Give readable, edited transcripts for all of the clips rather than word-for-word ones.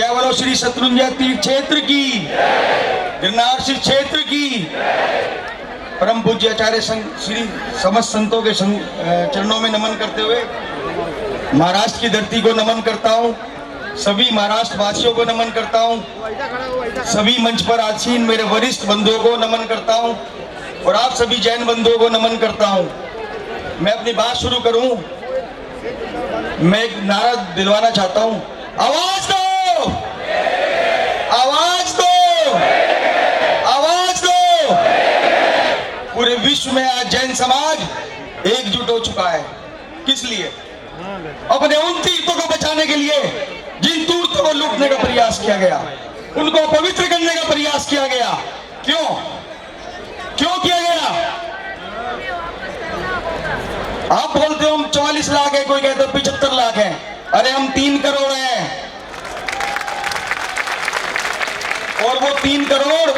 जय बोलो श्री शत्रुंजय तीर्थ क्षेत्र की, गिरनार श्री क्षेत्र की। परम पूज्य आचार्य श्री समस्त संतों के चरणों में नमन करते हुए महाराष्ट्र की धरती को नमन करता हूँ, सभी महाराष्ट्र वासियों को नमन करता हूँ, सभी मंच पर आसीन मेरे वरिष्ठ बंधुओं को नमन करता हूँ और आप सभी जैन बंधुओं को नमन करता हूँ। मैं अपनी बात शुरू करूं, मैं एक नारा दिलवाना चाहता हूं, आवाज दो, आवाज दो, आवाज दो। पूरे विश्व में आज जैन समाज एकजुट हो चुका है। किस लिए? अपने उन तीर्थों को बचाने के लिए जिन तीर्थों को लूटने का प्रयास किया गया, उनको पवित्र करने का प्रयास किया गया। क्यों क्यों किया गया? आप बोलते हो हम 44 लाख है, कोई कहते हो 75 लाख है। अरे हम 3 करोड़ हैं, और वो 3 करोड़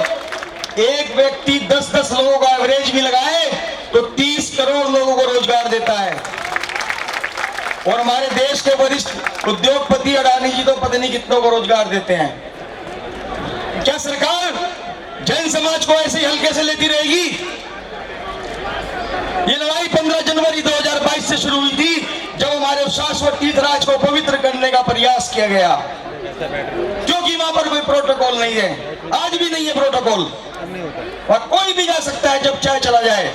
एक व्यक्ति 10-10 लोगों का एवरेज भी लगाए तो 30 करोड़ लोगों को रोजगार देता है। और हमारे देश के वरिष्ठ उद्योगपति अडानी जी तो पता नहीं कितनों को रोजगार देते हैं। क्या सरकार जैन समाज को ऐसे ही हल्के से लेती रहेगी? ये लड़ाई 15 जनवरी 2022 से शुरू हुई थी, जब हमारे शाश्वत तीर्थराज को पवित्र करने का प्रयास किया गया, क्योंकि वहां पर कोई प्रोटोकॉल नहीं है, आज भी नहीं है प्रोटोकॉल। और कोई भी जा सकता है जब चाहे चला जाए,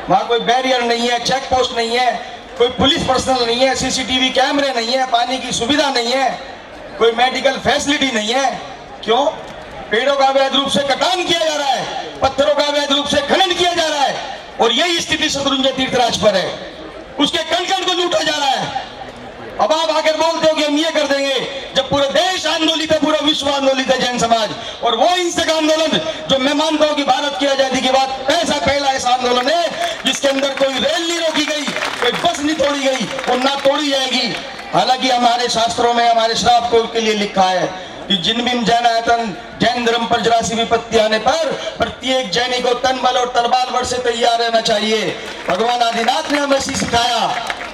वहां कोई बैरियर नहीं है, चेक पोस्ट नहीं है, कोई पुलिस पर्सनल नहीं है, सीसीटीवी कैमरे नहीं है, पानी की सुविधा नहीं है, कोई मेडिकल फैसिलिटी नहीं है। क्यों? पेड़ों का अवैध रूप से कटान किया जा रहा है, पत्थरों का अवैध रूप से खनन किया जा रहा है, और यही स्थिति शत्रुंजय तीर्थराज पर है। उसके कण-कण को लूटा जा रहा है। अब आप आकर बोलते हो कि हम ये कर देंगे, जब पूरा देश आंदोलित है, पूरा विश्व आंदोलित है, जैन समाज। और वो हिंसक आंदोलन जो मैं मानता हूं कि भारत की आजादी के बाद पहला ऐसा आंदोलन है जिसके अंदर कोई रेल नहीं रोकी गई, कोई बस नहीं तोड़ी गई और ना तोड़ी जाएगी। हालांकि हमारे शास्त्रों में, हमारे श्राप को के लिए लिखा है कि जिन भी जैनायतन जैन धर्म पर जरासी विपत्ति आने पर प्रत्येक जैनी को तन बल और तलवार बल से तैयार रहना चाहिए। भगवान आदिनाथ ने हमें ऐसी सिखाया,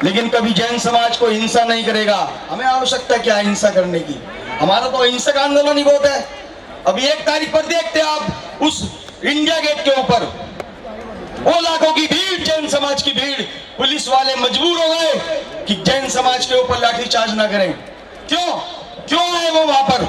लेकिन कभी जैन समाज को हिंसा नहीं करेगा। हमें आवश्यकता क्या है हिंसा करने की? हमारा तो हिंसक आंदोलन ही बहुत है। अभी 1 तारीख पर देखते आप उस इंडिया गेट के ऊपर वो लाखों की भीड़, जैन समाज की भीड़, पुलिस वाले मजबूर हो गए कि जैन समाज के ऊपर लाठीचार्ज ना करें। क्यों क्यों आए वो वहां पर?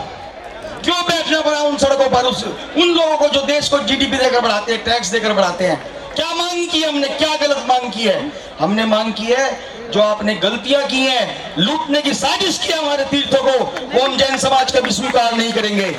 क्यों बैठना पड़ा उन सड़कों पर उन लोगों को जो देश को जीडीपी देकर बढ़ाते हैं, टैक्स देकर बढ़ाते हैं? क्या मांग की हमने? क्या गलत मांग की है? हमने मांग की है जो आपने गलतियां की हैं, लूटने की साजिश की हमारे तीर्थों को, वो हम जैन समाज कभी स्वीकार नहीं करेंगे।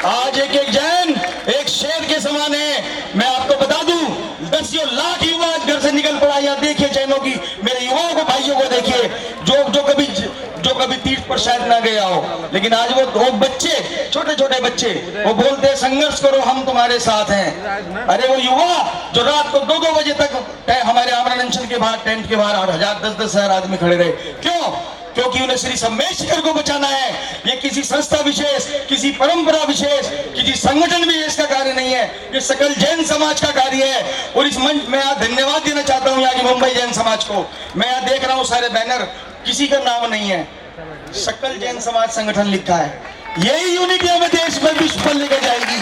आज एक जैन एक शेर के समान है। मैं आपको बता दूं, 10 लाख युवा घर से निकल पड़ा। यहाँ देखिए जैनों की, मेरे युवाओं को, भाइयों को देखिए, जो कभी तीर्थ पर शायद ना गया हो, लेकिन आज वो बच्चे, छोटे छोटे बच्चे, वो बोलते हैं संघर्ष करो, हम तुम्हारे साथ हैं। अरे वो युवा जो रात को 2-2 बजे तक हमारे आमरण अनशन के बाहर, टेंट के बाहर 8,000 10-10 हजार आदमी खड़े रहे। क्यों? क्योंकि उन्हें श्री सम्मेशकर को बचाना है। ये किसी संस्था विशेष, किसी परंपरा विशेष, किसी संगठन विशेष का कार्य नहीं है, ये सकल जैन समाज का कार्य है। और इस मंच में आज धन्यवाद देना चाहता हूं यहाँ की मुंबई जैन समाज को। मैं यहाँ देख रहा हूँ सारे बैनर, किसी का नाम नहीं है, सकल जैन समाज संगठन लिखा है। यही यूनिटी हमें देश में विश्व पर लेकर जाएगी।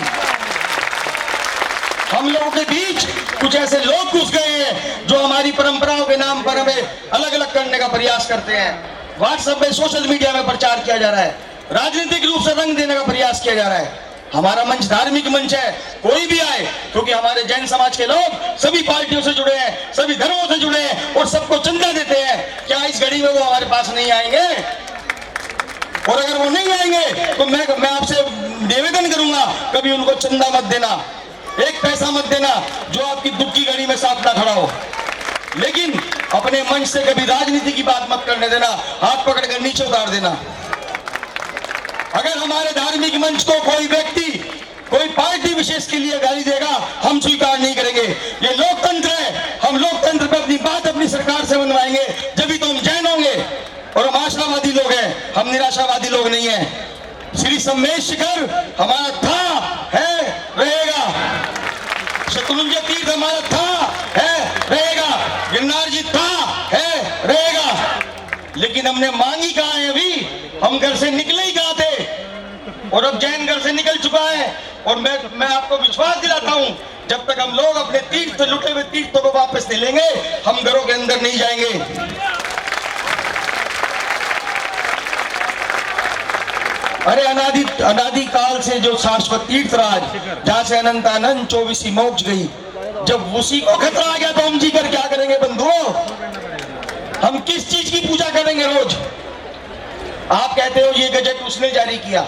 हम लोगों के बीच कुछ ऐसे लोग घुस गए हैं जो हमारी परंपराओं के नाम पर हमें अलग अलग करने का प्रयास करते हैं। व्हाट्सएप में, सोशल मीडिया में प्रचार किया जा रहा है, राजनीतिक रूप से रंग देने का प्रयास किया जा रहा है। हमारा मंच धार्मिक मंच है, कोई भी आए, क्योंकि हमारे जैन समाज के लोग सभी पार्टियों से जुड़े हैं, सभी धर्मों से जुड़े हैं और सबको चंदा देते हैं। क्या इस घड़ी में वो हमारे पास नहीं आएंगे? और अगर वो नहीं आएंगे तो मैं आपसे निवेदन करूंगा, कभी उनको चंदा मत देना, 1 पैसा मत देना जो आपकी दुख की घड़ी में साथ ना खड़ा हो। लेकिन अपने मंच से कभी राजनीति की बात मत करने देना, हाथ पकड़कर नीचे उतार देना। अगर हमारे धार्मिक मंच को कोई व्यक्ति, कोई पार्टी विशेष के लिए गाली देगा, हम स्वीकार नहीं करेंगे। ये लोकतंत्र है, हम लोकतंत्र पर अपनी बात अपनी सरकार से मनवाएंगे, जब तो हम जैन होंगे। और हम आशावादी लोग हैं, हम निराशावादी लोग नहीं हैं। श्री सम्मेशकर हमारा था, है, रहेगा। शत्रुंजय तीर्थ हमारा था, है, रहेगा। गिरनार जी था, है, रहेगा। लेकिन हमने मांगी कहाँ है अभी? हम घर से निकले ही कहाँ थे? और अब जैन घर से निकल चुका है। और मैं आपको विश्वास दिलाता हूं, जब तक हम लोग अपने तीर्थ लुटे हुए तीर्थों को वापस नहीं लेंगे, हम घरों के अंदर नहीं जाएंगे। अरे अनादि काल से जो शाश्वत तीर्थराज, जहां से अनंत अनंत 24 मोक्ष गई, जब उसी को खतरा आ गया तो हम जी कर क्या करेंगे बंधुओं? हम किस चीज की पूजा करेंगे रोज? आप कहते हो ये गजट उसने जारी किया।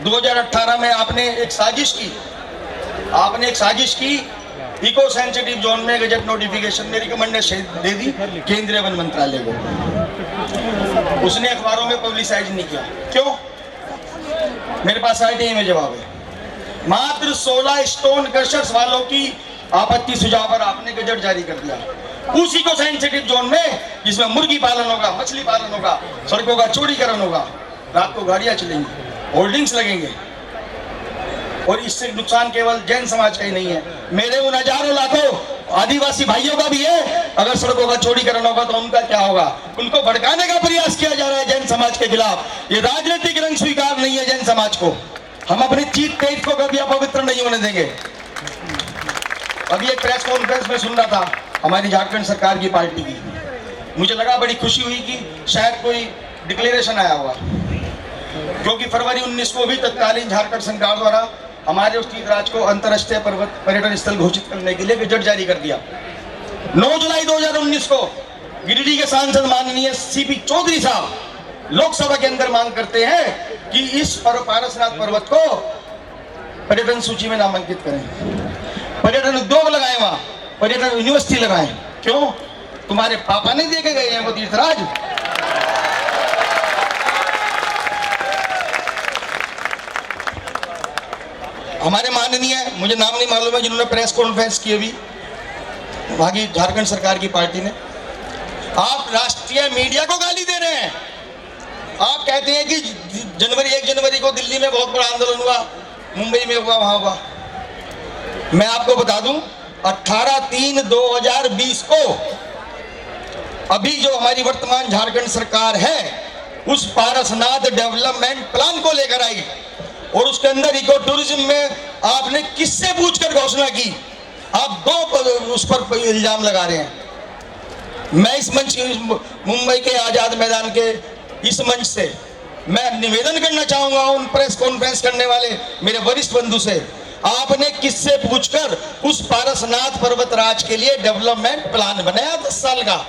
2018 में आपने एक साजिश की, इको सेंसिटिव जोन में गजट नोटिफिकेशन में रिकमेंडेशन दे दी केंद्रीय वन मंत्रालय को। उसने अखबारों में पब्लिसाइज नहीं किया। क्यों? मेरे पास आरटीआई में जवाब है। मात्र 16 स्टोन क्रशर्स वालों की आपत्ति सुझाव पर आपने गजट जारी कर दिया, उसी को सेंसिटिव जोन में, जिसमें मुर्गी पालन होगा, मछली पालन होगा, सड़कों का चौड़ीकरण होगा, रात को गाड़ियां चलेंगी, होल्डिंग्स लगेंगे। और इससे नुकसान केवल जैन समाज का ही नहीं है, मेरे उन हजारों लाखों आदिवासी भाइयों का भी है। अगर सड़कों का चौड़ीकरण होगा तो उनका क्या होगा? उनको भड़काने का प्रयास किया जा रहा है जैन समाज के खिलाफ। ये राजनीतिक रंग स्वीकार नहीं है जैन समाज को। हम अपने चीत तीर्थ को कभी अपवित्र नहीं होने देंगे। अभी एक प्रेस कॉन्फ्रेंस में सुन रहा था हमारी झारखंड सरकार की पार्टी की, मुझे लगा बड़ी खुशी हुई कि शायद कोई डिक्लेरेशन आया होगा, क्योंकि फरवरी 19 को भी तत्कालीन झारखंड सरकार द्वारा हमारे उस तीर्थराज को अंतर्राष्ट्रीय पर्यटन स्थल घोषित करने के लिए गजट जारी कर दिया। 9 जुलाई 2019 को गिरिडीह के सांसद माननीय सीपी चौधरी साहब लोकसभा के अंदर मांग करते हैं कि इस पारसनाथ पर्वत को पर्यटन सूची में नामांकित करें, पर्यटन उद्योग लगाएं, वहां पर्यटन यूनिवर्सिटी लगाएं। क्यों? तुम्हारे पापा नहीं दे के गए हैं वो तीर्थराज? हमारे माननीय, मुझे नाम नहीं मालूम है, जिन्होंने प्रेस कॉन्फ्रेंस की अभी वहां की झारखंड सरकार की पार्टी ने, आप राष्ट्रीय मीडिया को गाली दे रहे हैं। आप कहते हैं कि 1 जनवरी को दिल्ली में बहुत बड़ा आंदोलन हुआ, मुंबई में हुआ, वहां हुआ। मैं आपको बता दूं 18/3/2020 को अभी जो हमारी वर्तमान झारखंड सरकार है उस पारसनाथ डेवलपमेंट प्लान को लेकर आई, और उसके अंदर इको टूरिज्म में आपने किससे पूछकर घोषणा की? आप 2 उस पर इल्जाम लगा रहे हैं। मैं इस मंच, मुंबई के आजाद मैदान के इस मंच से मैं निवेदन करना चाहूंगा उन प्रेस कॉन्फ्रेंस करने वाले मेरे वरिष्ठ बंधु से, आपने किससे पूछकर उस पारसनाथ पर्वतराज के लिए डेवलपमेंट प्लान बनाया 10 साल का,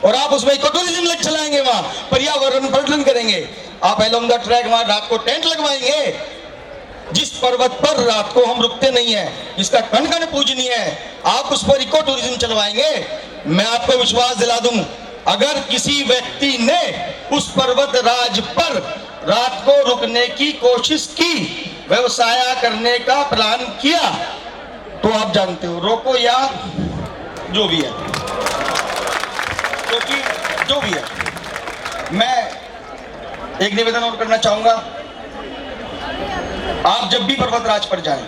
और आप उसमें इको टूरिज्म चलाएंगे, वहां पर्यावरण पर्यटन करेंगे, आप एलोंग द ट्रैक वहां रात को टेंट लगवाएंगे। जिस पर्वत पर रात को हम रुकते नहीं है, जिसका कण कण पूजनीय है, आप उस पर इको टूरिज्म चलवाएंगे। मैं आपको विश्वास दिला दूं, अगर किसी व्यक्ति ने उस पर्वत राज पर रात को रुकने की कोशिश की, व्यवसाय करने का प्लान किया, तो आप जानते हो, रोको या जो भी है, क्योंकि जो भी है। मैं एक निवेदन और करना चाहूंगा, आप जब भी पर्वतराज पर जाएं,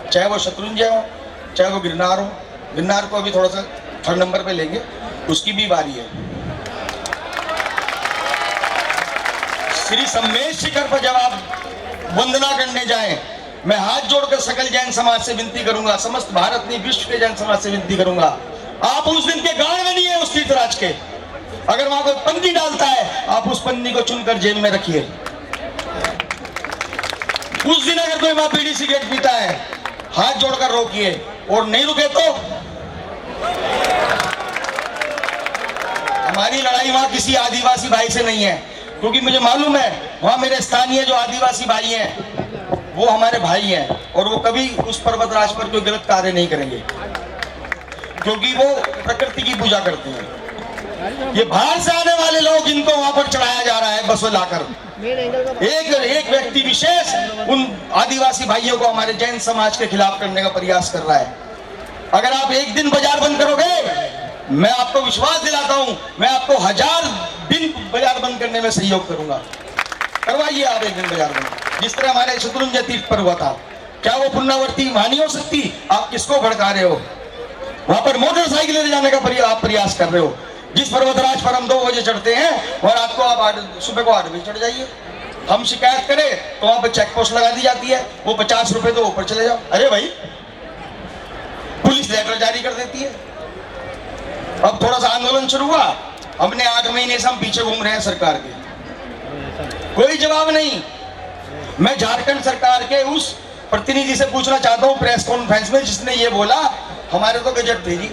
चाहे वो शत्रुंजय हो, चाहे वो गिरनार हो, गिरनार को अभी थोड़ा सा 3rd नंबर पे लेंगे, उसकी भी बारी है। श्री सम्मेश शिखर पर जब आप वंदना करने जाएं, मैं हाथ जोड़कर सकल जैन समाज से विनती करूंगा, समस्त भारत नहीं विश्व के जैन समाज से विनती करूंगा, आप उस दिन के गाड़ बनिए उस तीर्थराज के। अगर वहां कोई पन्नी डालता है, आप उस पन्नी को चुनकर जेब में रखिए। उस दिन अगर कोई वहां बीड़ी सिगरेट पीता है, हाथ जोड़कर रोकिए, और नहीं रुके तो हमारी लड़ाई वहां किसी आदिवासी भाई से नहीं है, क्योंकि मुझे मालूम है वहां मेरे स्थानीय जो आदिवासी भाई हैं वो हमारे भाई हैं, और वो कभी उस पर्वतराज पर कोई गलत कार्य नहीं करेंगे, क्योंकि वो प्रकृति की पूजा करते हैं। ये बाहर से आने वाले लोग जिनको वहां पर चढ़ाया जा रहा है बसों लाकर, एक व्यक्ति विशेष उन आदिवासी भाइयों को हमारे जैन समाज के खिलाफ करने का प्रयास कर रहा है। अगर आप एक दिन बाजार बंद करोगे, मैं आपको विश्वास दिलाता हूं, मैं आपको 1000 दिन बाजार बंद करने में सहयोग करूंगा। करवाइए आप एक दिन बाजार बंद, जिस तरह हमारे शत्रुंजय तीर्थ पर हुआ था। क्या वो पुनरावृत्ति वहां नहीं हो सकती? आप किसको भड़का रहे हो? वहां पर मोटरसाइकिल ले जाने का आप प्रयास कर रहे हो। जिस पर्वतराज पर हम 2 बजे चढ़ते हैं और रात को आप सुबह को 8 बजे चढ़ जाइए। हम शिकायत करें तो वहां पर चेक पोस्ट लगा दी जाती है, वो 50 रुपए तो ऊपर चले जाओ। अरे भाई, पुलिस लेटर जारी कर देती है। अब थोड़ा सा आंदोलन शुरू हुआ, हमने 8 महीने से हम पीछे घूम रहे हैं सरकार के, कोई जवाब नहीं। मैं झारखंड सरकार के उस प्रतिनिधि से पूछना चाहता हूं प्रेस कॉन्फ्रेंस में जिसने ये बोला हमारे तो गजट भेजी।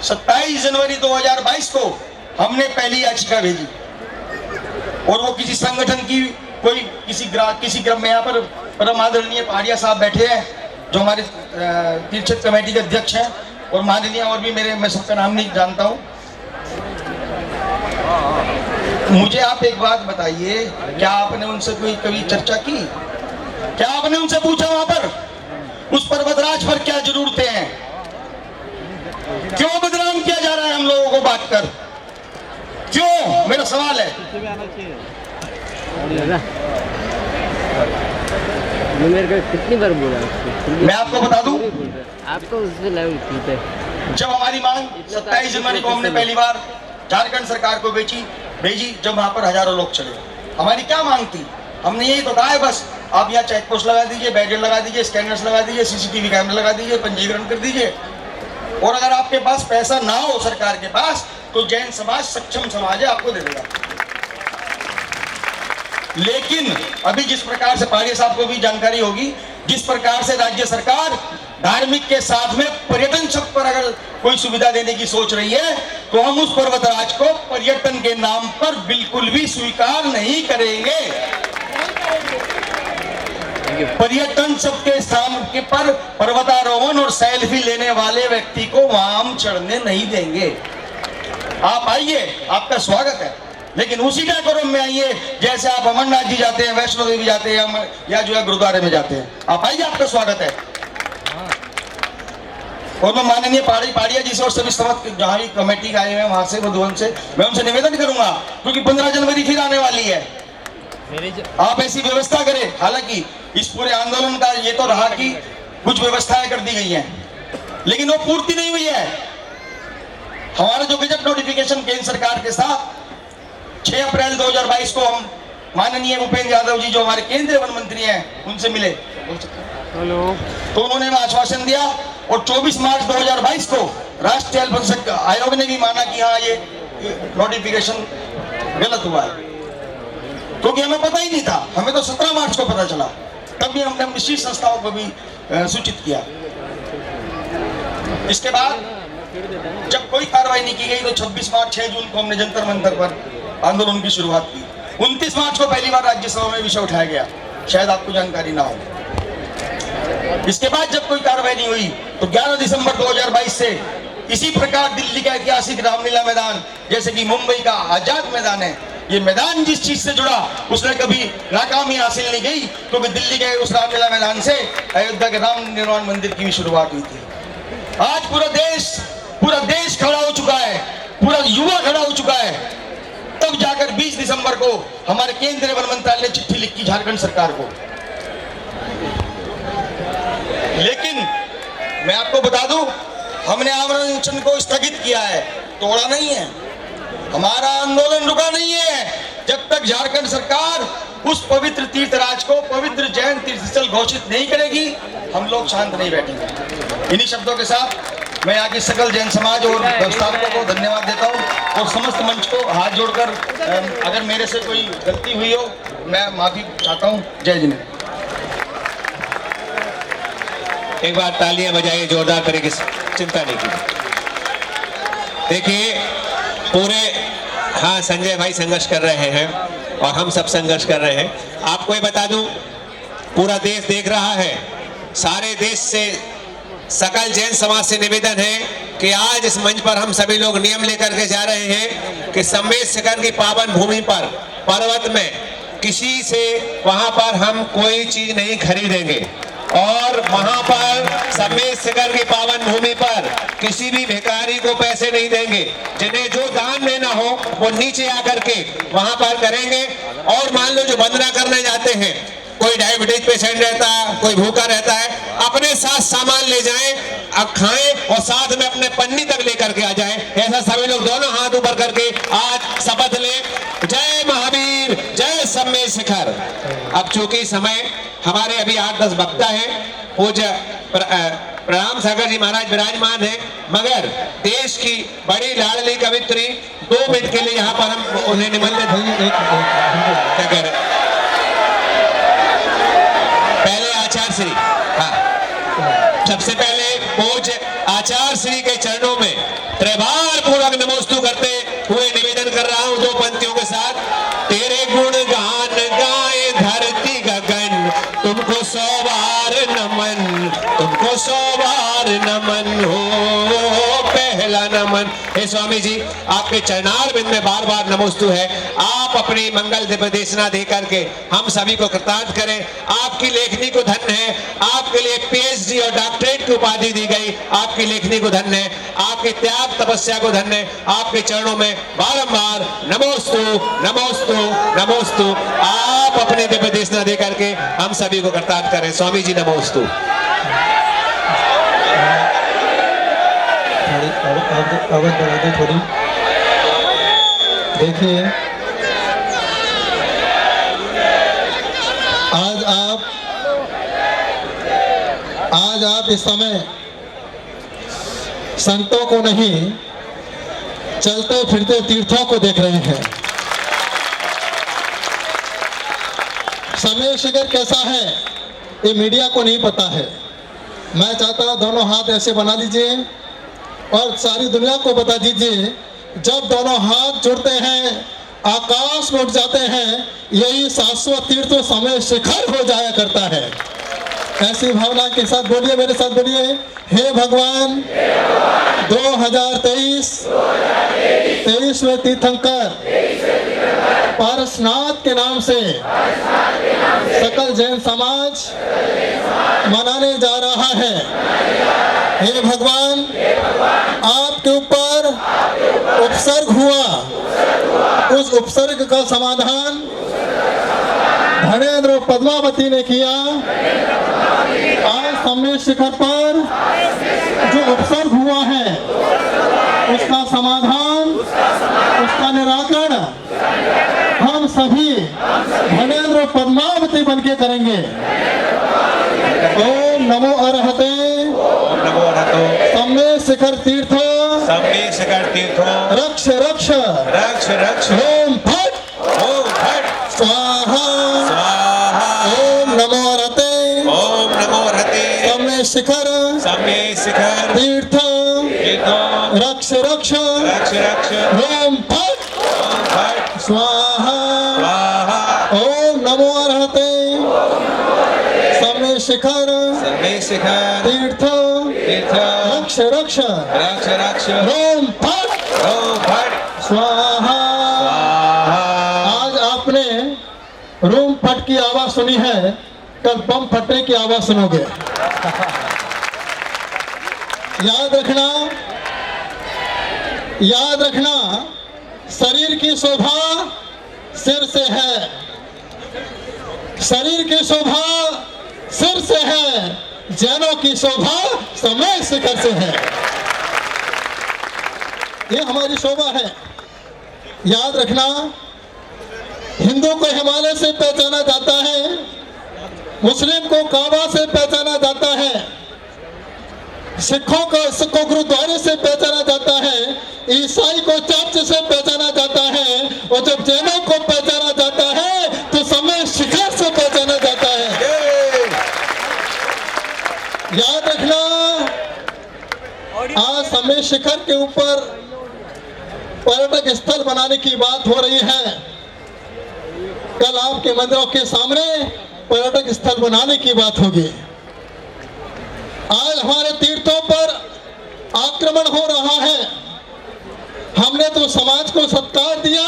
27 जनवरी 2022 को हमने पहली याचिका भेजी और वो किसी संगठन की कोई किसी ग्राम में यहाँ पर परम आदरणीय पहाड़िया साहब बैठे हैं जो हमारे तीर्थ कमेटी के अध्यक्ष हैं और माननीय और भी मैं सबका नाम नहीं जानता हूँ। मुझे आप एक बात बताइए, क्या आपने उनसे कोई कभी चर्चा की? क्या आपने उनसे पूछा वहां पर उस पर्वतराज पर क्या जरूरतें हैं? क्यों बदनाम किया जा रहा है हम लोगों को बात कर? क्यों? मेरा सवाल है। मेरे को कितनी बार बोला? मैं आपको बता दूं, आपको उससे लेवल ठीक है। जब हमारी मांग 27 जनवरी को हमने पहली बार झारखंड सरकार को भेजी, जब वहां पर हजारों लोग चले, हमारी क्या मांग थी? हमने यही तो कहा है बस आप यहाँ चेक पोस्ट लगा दीजिए, बैरियर लगा दीजिए, स्कैनर्स लगा दीजिए, सीसीटीवी कैमरा लगा दीजिए, पंजीकरण कर दीजिए। और अगर आपके पास पैसा ना हो सरकार के पास तो जैन समाज सक्षम समाज है, आपको दे देगा। लेकिन अभी जिस प्रकार से पहाड़िया साहब को भी जानकारी होगी, जिस प्रकार से राज्य सरकार धार्मिक के साथ में पर्यटन शब्द पर अगर कोई सुविधा देने की सोच रही है तो हम उस पर्वतराज को पर्यटन के नाम पर बिल्कुल भी स्वीकार नहीं करेंगे। पर्यटन शब्द के स्थान के पर पर्वतारोहण और सेल्फी लेने वाले व्यक्ति को वहां हम चढ़ने नहीं देंगे। आप आइए, आपका स्वागत है, लेकिन उसी कार्यक्रम में आइए जैसे आप अमरनाथ जी जाते हैं, वैष्णो देवी जाते हैं या जो है गुरुद्वारे में जाते हैं। आप आइए, आपका स्वागत है। और मैं माननीय पहाड़िया जी से और सभी समस्त जहां भी कमेटी आए हुए हैं वहां से मधुबन से मैं उनसे निवेदन करूंगा, क्योंकि 15 जनवरी फिर आने वाली है, आप ऐसी व्यवस्था करें। हालांकि इस पूरे आंदोलन का ये तो रहा कि कुछ व्यवस्थाएं कर दी गई हैं, लेकिन वो पूर्ति नहीं हुई है। हमारा जो गजट नोटिफिकेशन केंद्र सरकार के साथ 6 अप्रैल 2022 को हम माननीय भूपेंद्र यादव जी जो हमारे केंद्रीय वन मंत्री हैं उनसे मिले, तो उन्होंने आश्वासन दिया और 24 मार्च 2022 को राष्ट्रीय अल्पसंख्यक आयोग ने भी माना कि हाँ ये नोटिफिकेशन गलत हुआ है, क्योंकि हमें पता ही नहीं था। हमें तो 17 मार्च को पता चला, तब भी हमने निश्चित संस्थाओं को भी सूचित किया। इसके बाद जब कोई कार्रवाई नहीं की गई तो 26 मार्च 6 जून को हमने जंतर मंतर पर आंदोलन की शुरुआत की। 29 मार्च को पहली बार राज्यसभा में विषय उठाया गया, शायद आपको जानकारी ना हो। इसके बाद जब कोई कार्रवाई नहीं हुई तो 11 दिसंबर 2022 से इसी प्रकार दिल्ली का ऐतिहासिक रामलीला मैदान, जैसे कि मुंबई का आजाद मैदान है, ये मैदान जिस चीज से जुड़ा उसने कभी नाकामी हासिल नहीं की, क्योंकि दिल्ली के उस रामलीला मैदान से अयोध्या के राम निर्माण मंदिर की भी शुरुआत हुई थी। आज पूरा देश खड़ा हो चुका है, पूरा युवा खड़ा हो चुका है, तब जाकर 20 दिसंबर को हमारे केंद्रीय वन मंत्रालय ने चिट्ठी लिखी झारखंड सरकार को। लेकिन मैं आपको बता दूं, हमने आमरण अनशन को स्थगित किया है, तोड़ा नहीं है। हमारा आंदोलन रुका नहीं है जब तक झारखंड सरकार उस पवित्र तीर्थराज को पवित्र जैन तीर्थस्थल घोषित नहीं करेगी, हम लोग शांत नहीं बैठेंगे। इन्हीं शब्दों के साथ मैं यहाँ की सकल जैन समाज और व्यवस्थापकों को धन्यवाद देता हूँ और समस्त मंच को हाथ जोड़कर अगर मेरे से कोई गलती हुई हो मैं माफी चाहता हूँ। जय जिनेन्द्र। एक बार तालियां बजाइए जोरदार तरीके से, चिंता नहीं कीजिए। देखिए पूरे, हाँ संजय भाई संघर्ष कर रहे हैं और हम सब संघर्ष कर रहे हैं। आपको ये बता दूं, पूरा देश देख रहा है, सारे देश से सकल जैन समाज से निवेदन है कि आज इस मंच पर हम सभी लोग नियम लेकर के जा रहे हैं कि सम्मेद शिखर की पावन भूमि पर पर्वत में किसी से वहां पर हम कोई चीज नहीं खरीदेंगे और वहां पर सम्मेद शिखर की पावन भूमि पर किसी भी भिखारी को पैसे नहीं देंगे। जिन्हें जो दान देना हो वो नीचे आकर के वहां पर करेंगे। और मान लो जो वंदना करने जाते हैं कोई डायबिटीज पेशेंट रहता है, कोई भूखा रहता है, अपने साथ सामान ले जाएं, अब खाएं और साथ में अपने पन्नी तक लेकर के आ जाएं। ऐसा सभी लोग दोनों हाथ ऊपर करके आज शपथ लें। जय महावीर, जय सम्मेद शिखर। अब चूंकि समय हमारे अभी 8-10 वक्ता है, पूज्य प्रणाम सागर जी महाराज विराजमान है, मगर देश की बड़ी लाडली कवित्री 2 मिनट के लिए यहाँ पर हम उन्हें निमंत्रित क्या कह रहे पहले आचार्य श्री, हाँ, सबसे पहले पूज्य आचार्य श्री के चरणों में त्रिवार पूर्वक नमोस्तु करते हुए निवेदन कर रहा हूँ 2 पंक्तियों के साथ। तेरे गुण गान गाए धरती गगन, तुमको 100 बार नमन, तुमको 100 बार नमन हो, पहला नमन। हे स्वामी जी, आपके चरणार बिंद में बार बार नमोस्तु है। आप अपनी मंगल दिव्यदेशना दे करके हम सभी को कृतार्थ करें। आपकी लेखनी को धन्य है, आपके लिए PhD और डॉक्टरेट की उपाधि दी गई, आपकी लेखनी को धन्य है, आपकी त्याग तपस्या को धन्य है। आपके चरणों में बारंबार नमोस्तु नमोस्तु नमोस्तु। आप अपनी दिव्यदेशना दे करके हम सभी को कृतार्थ करें। स्वामी जी नमोस्तु। आवाज बढ़ा दो थोड़ी। देखिए, आज आप इस समय संतों को नहीं, चलते फिरते तीर्थों को देख रहे हैं। सम्मेद शिखर कैसा है ये मीडिया को नहीं पता है। मैं चाहता हूं दोनों हाथ ऐसे बना लीजिए और सारी दुनिया को बता दीजिए, जब दोनों हाथ जुड़ते हैं आकाश में उठ जाते हैं, यही शाश्वत तीर्थ सम्मेद शिखर हो जाया करता है। ऐसी भावना के साथ बोलिए, मेरे साथ बोलिए, हे भगवान 2023 में तीर्थंकर पारसनाथ के नाम से सकल जैन समाज मनाने जा रहा है। हे भगवान, आपके ऊपर उपसर्ग हुआ, उस उपसर्ग का समाधान धनेन्द्र पद्मावती ने किया। आज सम्मेद शिखर पर जो उपसर्ग हुआ है उसका समाधान, उसका निराकरण हम सभी धनेन्द्र पद्मावती बनके करेंगे। ओम नमो अरहते सम्मेद शिखर तीर्थो, सम्मेद शिखर तीर्थो रक्ष रक्ष रक्ष रक्ष, ओम फट स्वाहा। ओम नमो अरहते सम्मेद शिखर तीर्थ रक्ष रक्ष ओम फट स्वाहा। ओम नमो अरहते सम्मेद शिखर तीर्थ रक्ष रक्ष ओम फट स्वाहा। आज आपने रोम फट की आवाज सुनी है, कल बम फटने की आवाज सुनोगे। याद रखना, शरीर की शोभा सिर से है, शरीर की शोभा सिर से है, जैनों की शोभा सम्मेद शिखर से है। ये हमारी शोभा है। याद रखना, हिंदू को हिमालय से पहचाना जाता है, मुस्लिम को काबा से पहचाना जाता है, सिखों को गुरुद्वारे से पहचाना जाता है, ईसाई को चर्च से पहचाना जाता है, और जब जैनों को पहचाना जाता है तो सम्मेद शिखर से पहचाना जाता है। याद रखना, आज सम्मेद शिखर के ऊपर पर्यटक स्थल बनाने की बात हो रही है। कल आपके मंदिरों के सामने पर्यटक स्थल बनाने की बात होगी। आज हमारे तीर्थों पर आक्रमण हो रहा है। हमने तो समाज को सत्कार दिया,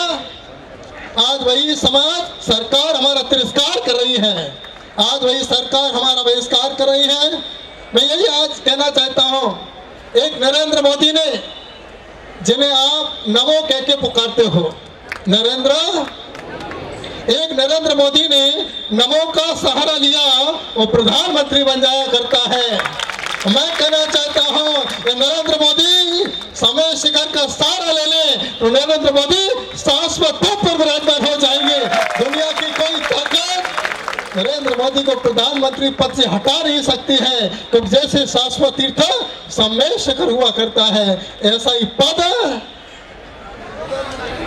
आज वही समाज, सरकार हमारा तिरस्कार कर रही है, आज वही सरकार हमारा बहिष्कार कर रही है। मैं यही आज कहना चाहता हूं, एक नरेंद्र मोदी ने, जिन्हें आप नमो कह के पुकारते हो, नरेंद्र एक नरेंद्र मोदी ने नमो का सहारा लिया, वो प्रधानमंत्री बन जाया करता है। मैं कहना चाहता हूं कि नरेंद्र मोदी समय शिखर का सहारा ले ले तो नरेंद्र मोदी शाश्वत पद पर विराजमान हो जाएंगे। दुनिया की कोई ताकत नरेंद्र मोदी को प्रधानमंत्री पद से हटा नहीं सकती है, क्योंकि जैसे शाश्वत तीर्थ समय शिखर हुआ करता है, ऐसा ही पद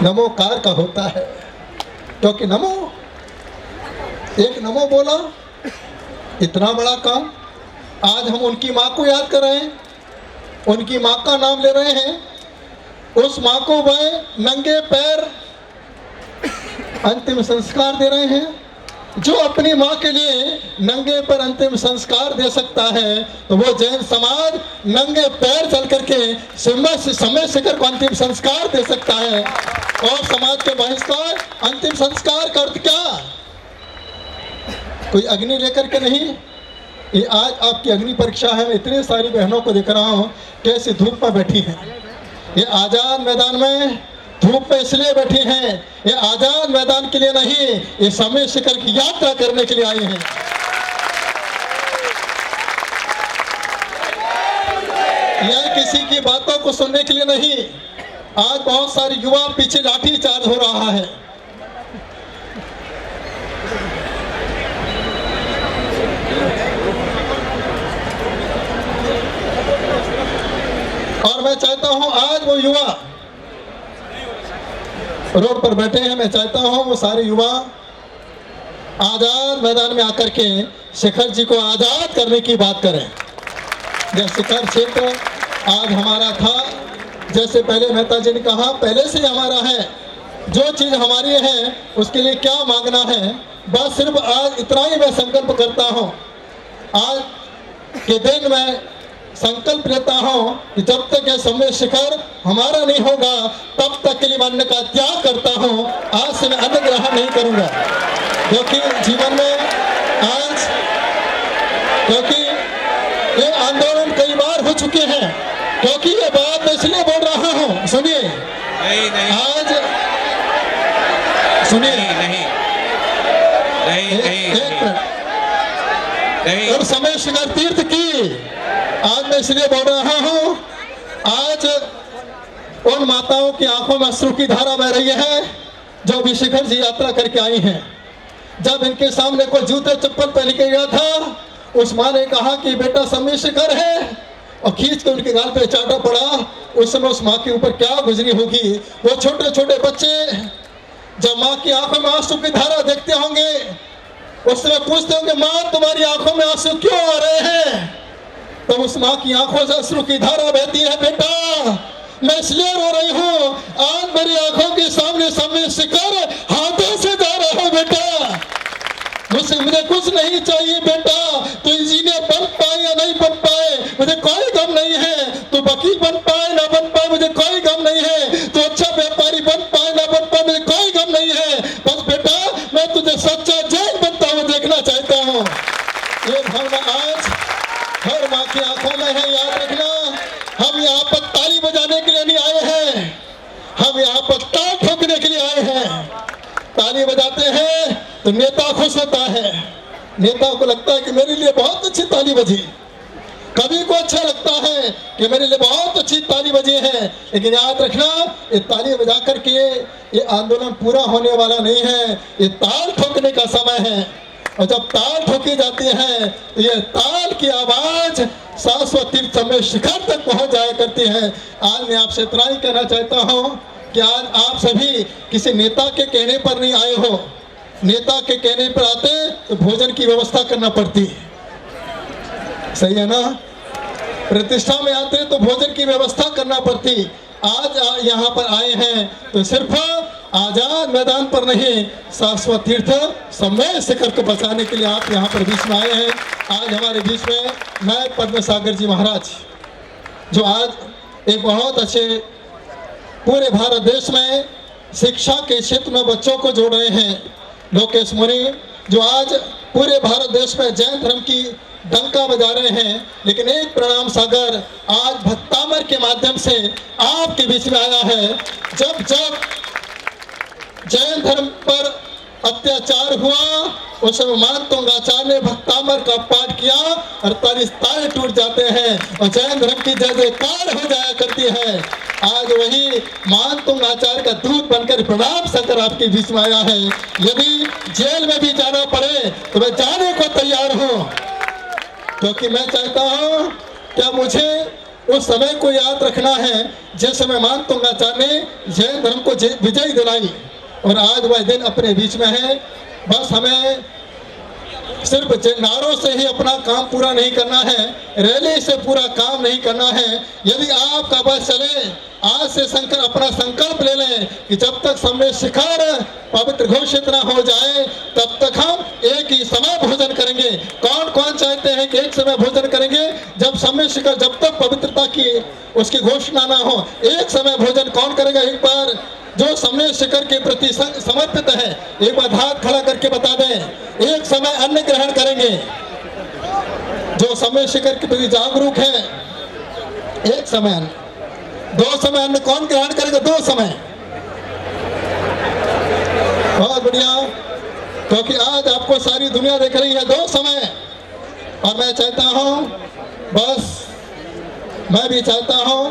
नमोकार का होता है। क्योंकि नमो, एक नमो बोला, इतना बड़ा काम। आज हम उनकी माँ को याद कर रहे हैं, उनकी माँ का नाम ले रहे हैं। उस माँ को वह नंगे पैर अंतिम संस्कार दे रहे हैं। जो अपनी माँ के लिए नंगे पैर अंतिम संस्कार दे सकता है, तो वो जैन समाज नंगे पैर चल करके समय शिखर को अंतिम संस्कार दे सकता है। और समाज के बहिष्कार अंतिम संस्कार का अर्थ क्या? कोई अग्नि लेकर के नहीं। ये आज आपकी अग्नि परीक्षा है। मैं इतनी सारी बहनों को देख रहा हूँ कैसे धूप में बैठी हैं। ये आजाद मैदान में धूप में इसलिए बैठी हैं, ये आजाद मैदान के लिए नहीं, ये समय शिखर की यात्रा करने के लिए आई हैं। यह किसी की बातों को सुनने के लिए नहीं। आज बहुत सारे युवा पीछे लाठी चार्ज हो रहा है। और मैं चाहता हूं आज वो युवा रोड पर बैठे हैं, मैं चाहता हूं वो सारे युवा आजाद मैदान में आकर के शिखर जी को आजाद करने की बात करें। जब शिखर क्षेत्र आज हमारा था, जैसे पहले मेहता जी ने कहा, पहले से हमारा है। जो चीज हमारी है उसके लिए क्या मांगना है, बस सिर्फ आज इतना ही मैं संकल्प करता हूं। आज के दिन मैं संकल्प लेता हूं कि जब तक यह समय शिखर हमारा नहीं होगा, तब तक के लिए अन्न का त्याग करता हूं। आज से मैं अन्न ग्रहण नहीं करूंगा, क्योंकि जीवन में आज, क्योंकि ये आंदोलन कई बार हो चुके हैं। क्योंकि ये बात मैं इसलिए बोल रहा हूं, सुनिए, आज सुनिए, और समय शिखर तीर्थ की आज मैं इसलिए बोल रहा हूं। आज उन माताओं की आंखों में अश्रु की धारा बह रही है जो भी शिखर जी यात्रा करके आई हैं। जब इनके सामने कोई जूते चप्पल पहन के गया था, उस माँ ने कहा कि बेटा समय शिखर है, और खींच के उनके गाल पे चाटा पड़ा। उस समय उस माँ के ऊपर क्या गुजरी होगी। वो छोटे छोटे बच्चे जब माँ की आंखों में आंसू की धारा देखते होंगे, उस समय पूछते होंगे, माँ तुम्हारी आंखों में आंसू क्यों आ रहे हैं? तो उस माँ की आंखों से अश्रु की धारा बहती है, बेटा मैं इसलिए रो रही हूँ, आज मेरी आंखों के सामने समय शिखर हाथों से जा रहा है। बेटा मुझे कुछ नहीं चाहिए बेटा, तू इंजीनियर बन पाए या नहीं बन पाए मुझे कोई गम नहीं है, तू वकील बन पाए ना बन पाए मुझे कोई गम नहीं है, तू अच्छा व्यापारी बन पाए ना बन पाए मुझे कोई गम नहीं है, बस बेटा मैं तुझे सच्चा जैन बनता हुआ देखना चाहता हूँ। ये भावना आज हर माँ की आंखों में है। याद रखना, हम यहाँ पर ताली बजाने के लिए नहीं आए हैं, हम यहाँ पर ताल ठोकने के लिए आए हैं। ताली बजाते हैं तो नेता खुश होता है, नेता को लगता है कि मेरे लिए बहुत अच्छी ताली बजी। कवि को अच्छा लगता है कि मेरे लिए बहुत अच्छी ताली बजी है। लेकिन याद रखना, ये ताली बजा करके ये आंदोलन पूरा होने वाला नहीं है, ये ताल ठोकने का समय है। और जब ताल ठोकी जाती है तो ये ताल की आवाज शाश्वत तीर्थ समय शिखर तक पहुंच जाया करती है। आज मैं आपसे इतना ही कहना चाहता हूं कि आज आप सभी किसी नेता के कहने पर नहीं आए हो। नेता के कहने पर आते तो भोजन की व्यवस्था करना पड़ती, सही है ना? प्रतिष्ठा में आते तो भोजन की व्यवस्था करना पड़ती। आज यहाँ पर आए हैं तो सिर्फ आजाद मैदान पर नहीं, शाश्वत तीर्थ समय शिखर को बचाने के लिए आप यहाँ पर बीच में आए हैं। आज हमारे बीच में मैं पद्म सागर जी महाराज, जो आज एक बहुत अच्छे पूरे भारत देश में शिक्षा के क्षेत्र में बच्चों को जोड़ रहे हैं, लोकेश मुनि, जो आज पूरे भारत देश में जैन धर्म की डंका बजा रहे हैं। लेकिन एक प्रणाम सागर आज भक्तामर के माध्यम से आपके बीच में आया है। जब जब जैन धर्म पर अत्याचार हुआ उस समय मानतोंग आचार्य ने भक्तामर का पाठ किया, 48 तारे टूट जाते हैं और जैन धर्म की जय जयकार हो जाया करती है। आज वही मानतोंग आचार्य का दूत बनकर प्रणाम शंकर आपके बीच में आया है। यदि जेल में भी जाना पड़े तो मैं जाने को तैयार हूँ, क्योंकि मैं चाहता हूँ क्या मुझे उस समय को याद रखना है जिस समय मानतोंग आचार्य ने जैन धर्म को विजय दिलाई, और आज वह दिन अपने बीच में है। बस हमें सिर्फ नारों से ही अपना काम पूरा नहीं करना है, रैली से पूरा काम नहीं करना है। यदि आपका बस चले, आज से शंकर अपना संकल्प ले लें कि जब तक सम्य शिखर पवित्र घोषित न हो जाए तब तक हम एक ही समय भोजन करेंगे। कौन कौन चाहते हैं कि एक समय भोजन करेंगे? जब सम्य शिखर, जब तक पवित्रता की उसकी घोषणा ना हो, एक समय भोजन कौन करेगा? एक बार जो सम्य शिखर के प्रति समर्पित है एक बार हाथ खड़ा करके बता दें। एक समय अन्न ग्रहण करेंगे। जो सम्य शिखर के प्रति जागरूक है, एक समय अन्न, 2 समय अन्न कौन ग्रहण करेगा? 2 समय। बहुत बढ़िया, क्योंकि आज आपको सारी दुनिया देख रही है 2 समय। और मैं चाहता हूं, बस मैं भी चाहता हूं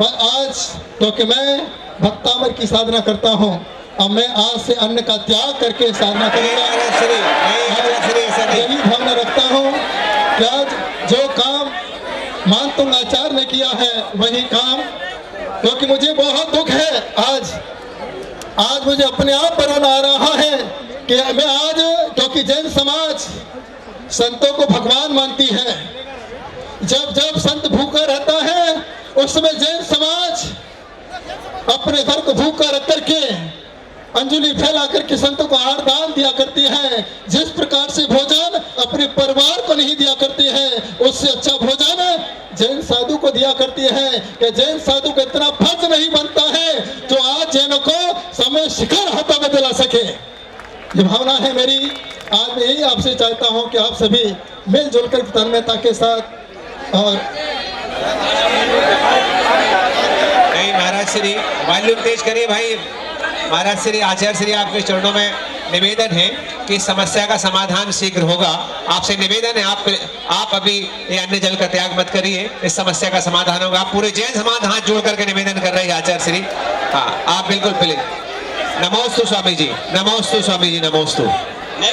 आज, क्योंकि मैं भक्तामर की साधना करता हूं, अब मैं आज से अन्न का त्याग करके साधना करूंगा। यही भावना रखता हूं कि आज जो काम मानतोंग आचार्य ने किया है वही काम, क्योंकि मुझे बहुत दुख है। आज मुझे अपने आप पर रोना आ रहा है कि मैं आज, क्योंकि जैन समाज संतों को भगवान मानती है। जब जब संत भूखा रहता है उस समय जैन समाज अपने घर को भूखा रख करके अंजलि फैला करके संतों को आहार दान दिया करती है। जिस प्रकार से भोजन अपने परिवार को नहीं दिया करती है, उससे अच्छा भोजन जैन साधु को दिया करती है। कि जैन साधु को इतना फर्ज नहीं बनता है जो आज जैनों को समय शिखर हाथों में दिला सके। ये भावना है मेरी। आज मैं यही आपसे चाहता हूँ कि आप सभी मिलजुल कर तन्मयता के साथ और महाराज श्री वॉल्यूम तेज करिए भाई। महाराज श्री आचार्य श्री आपके चरणों में निवेदन है कि समस्या का समाधान शीघ्र होगा। आपसे निवेदन है, आप अभी ये अन्न जल का त्याग मत करिए, इस समस्या का समाधान होगा। आप पूरे जैन समाज हाथ जोड़ करके निवेदन कर रहे हैं आचार्य श्री। हाँ, आप बिल्कुल प्लीज। नमोस्तु स्वामी जी, नमोस्तु स्वामी जी, नमोस्तु। मैं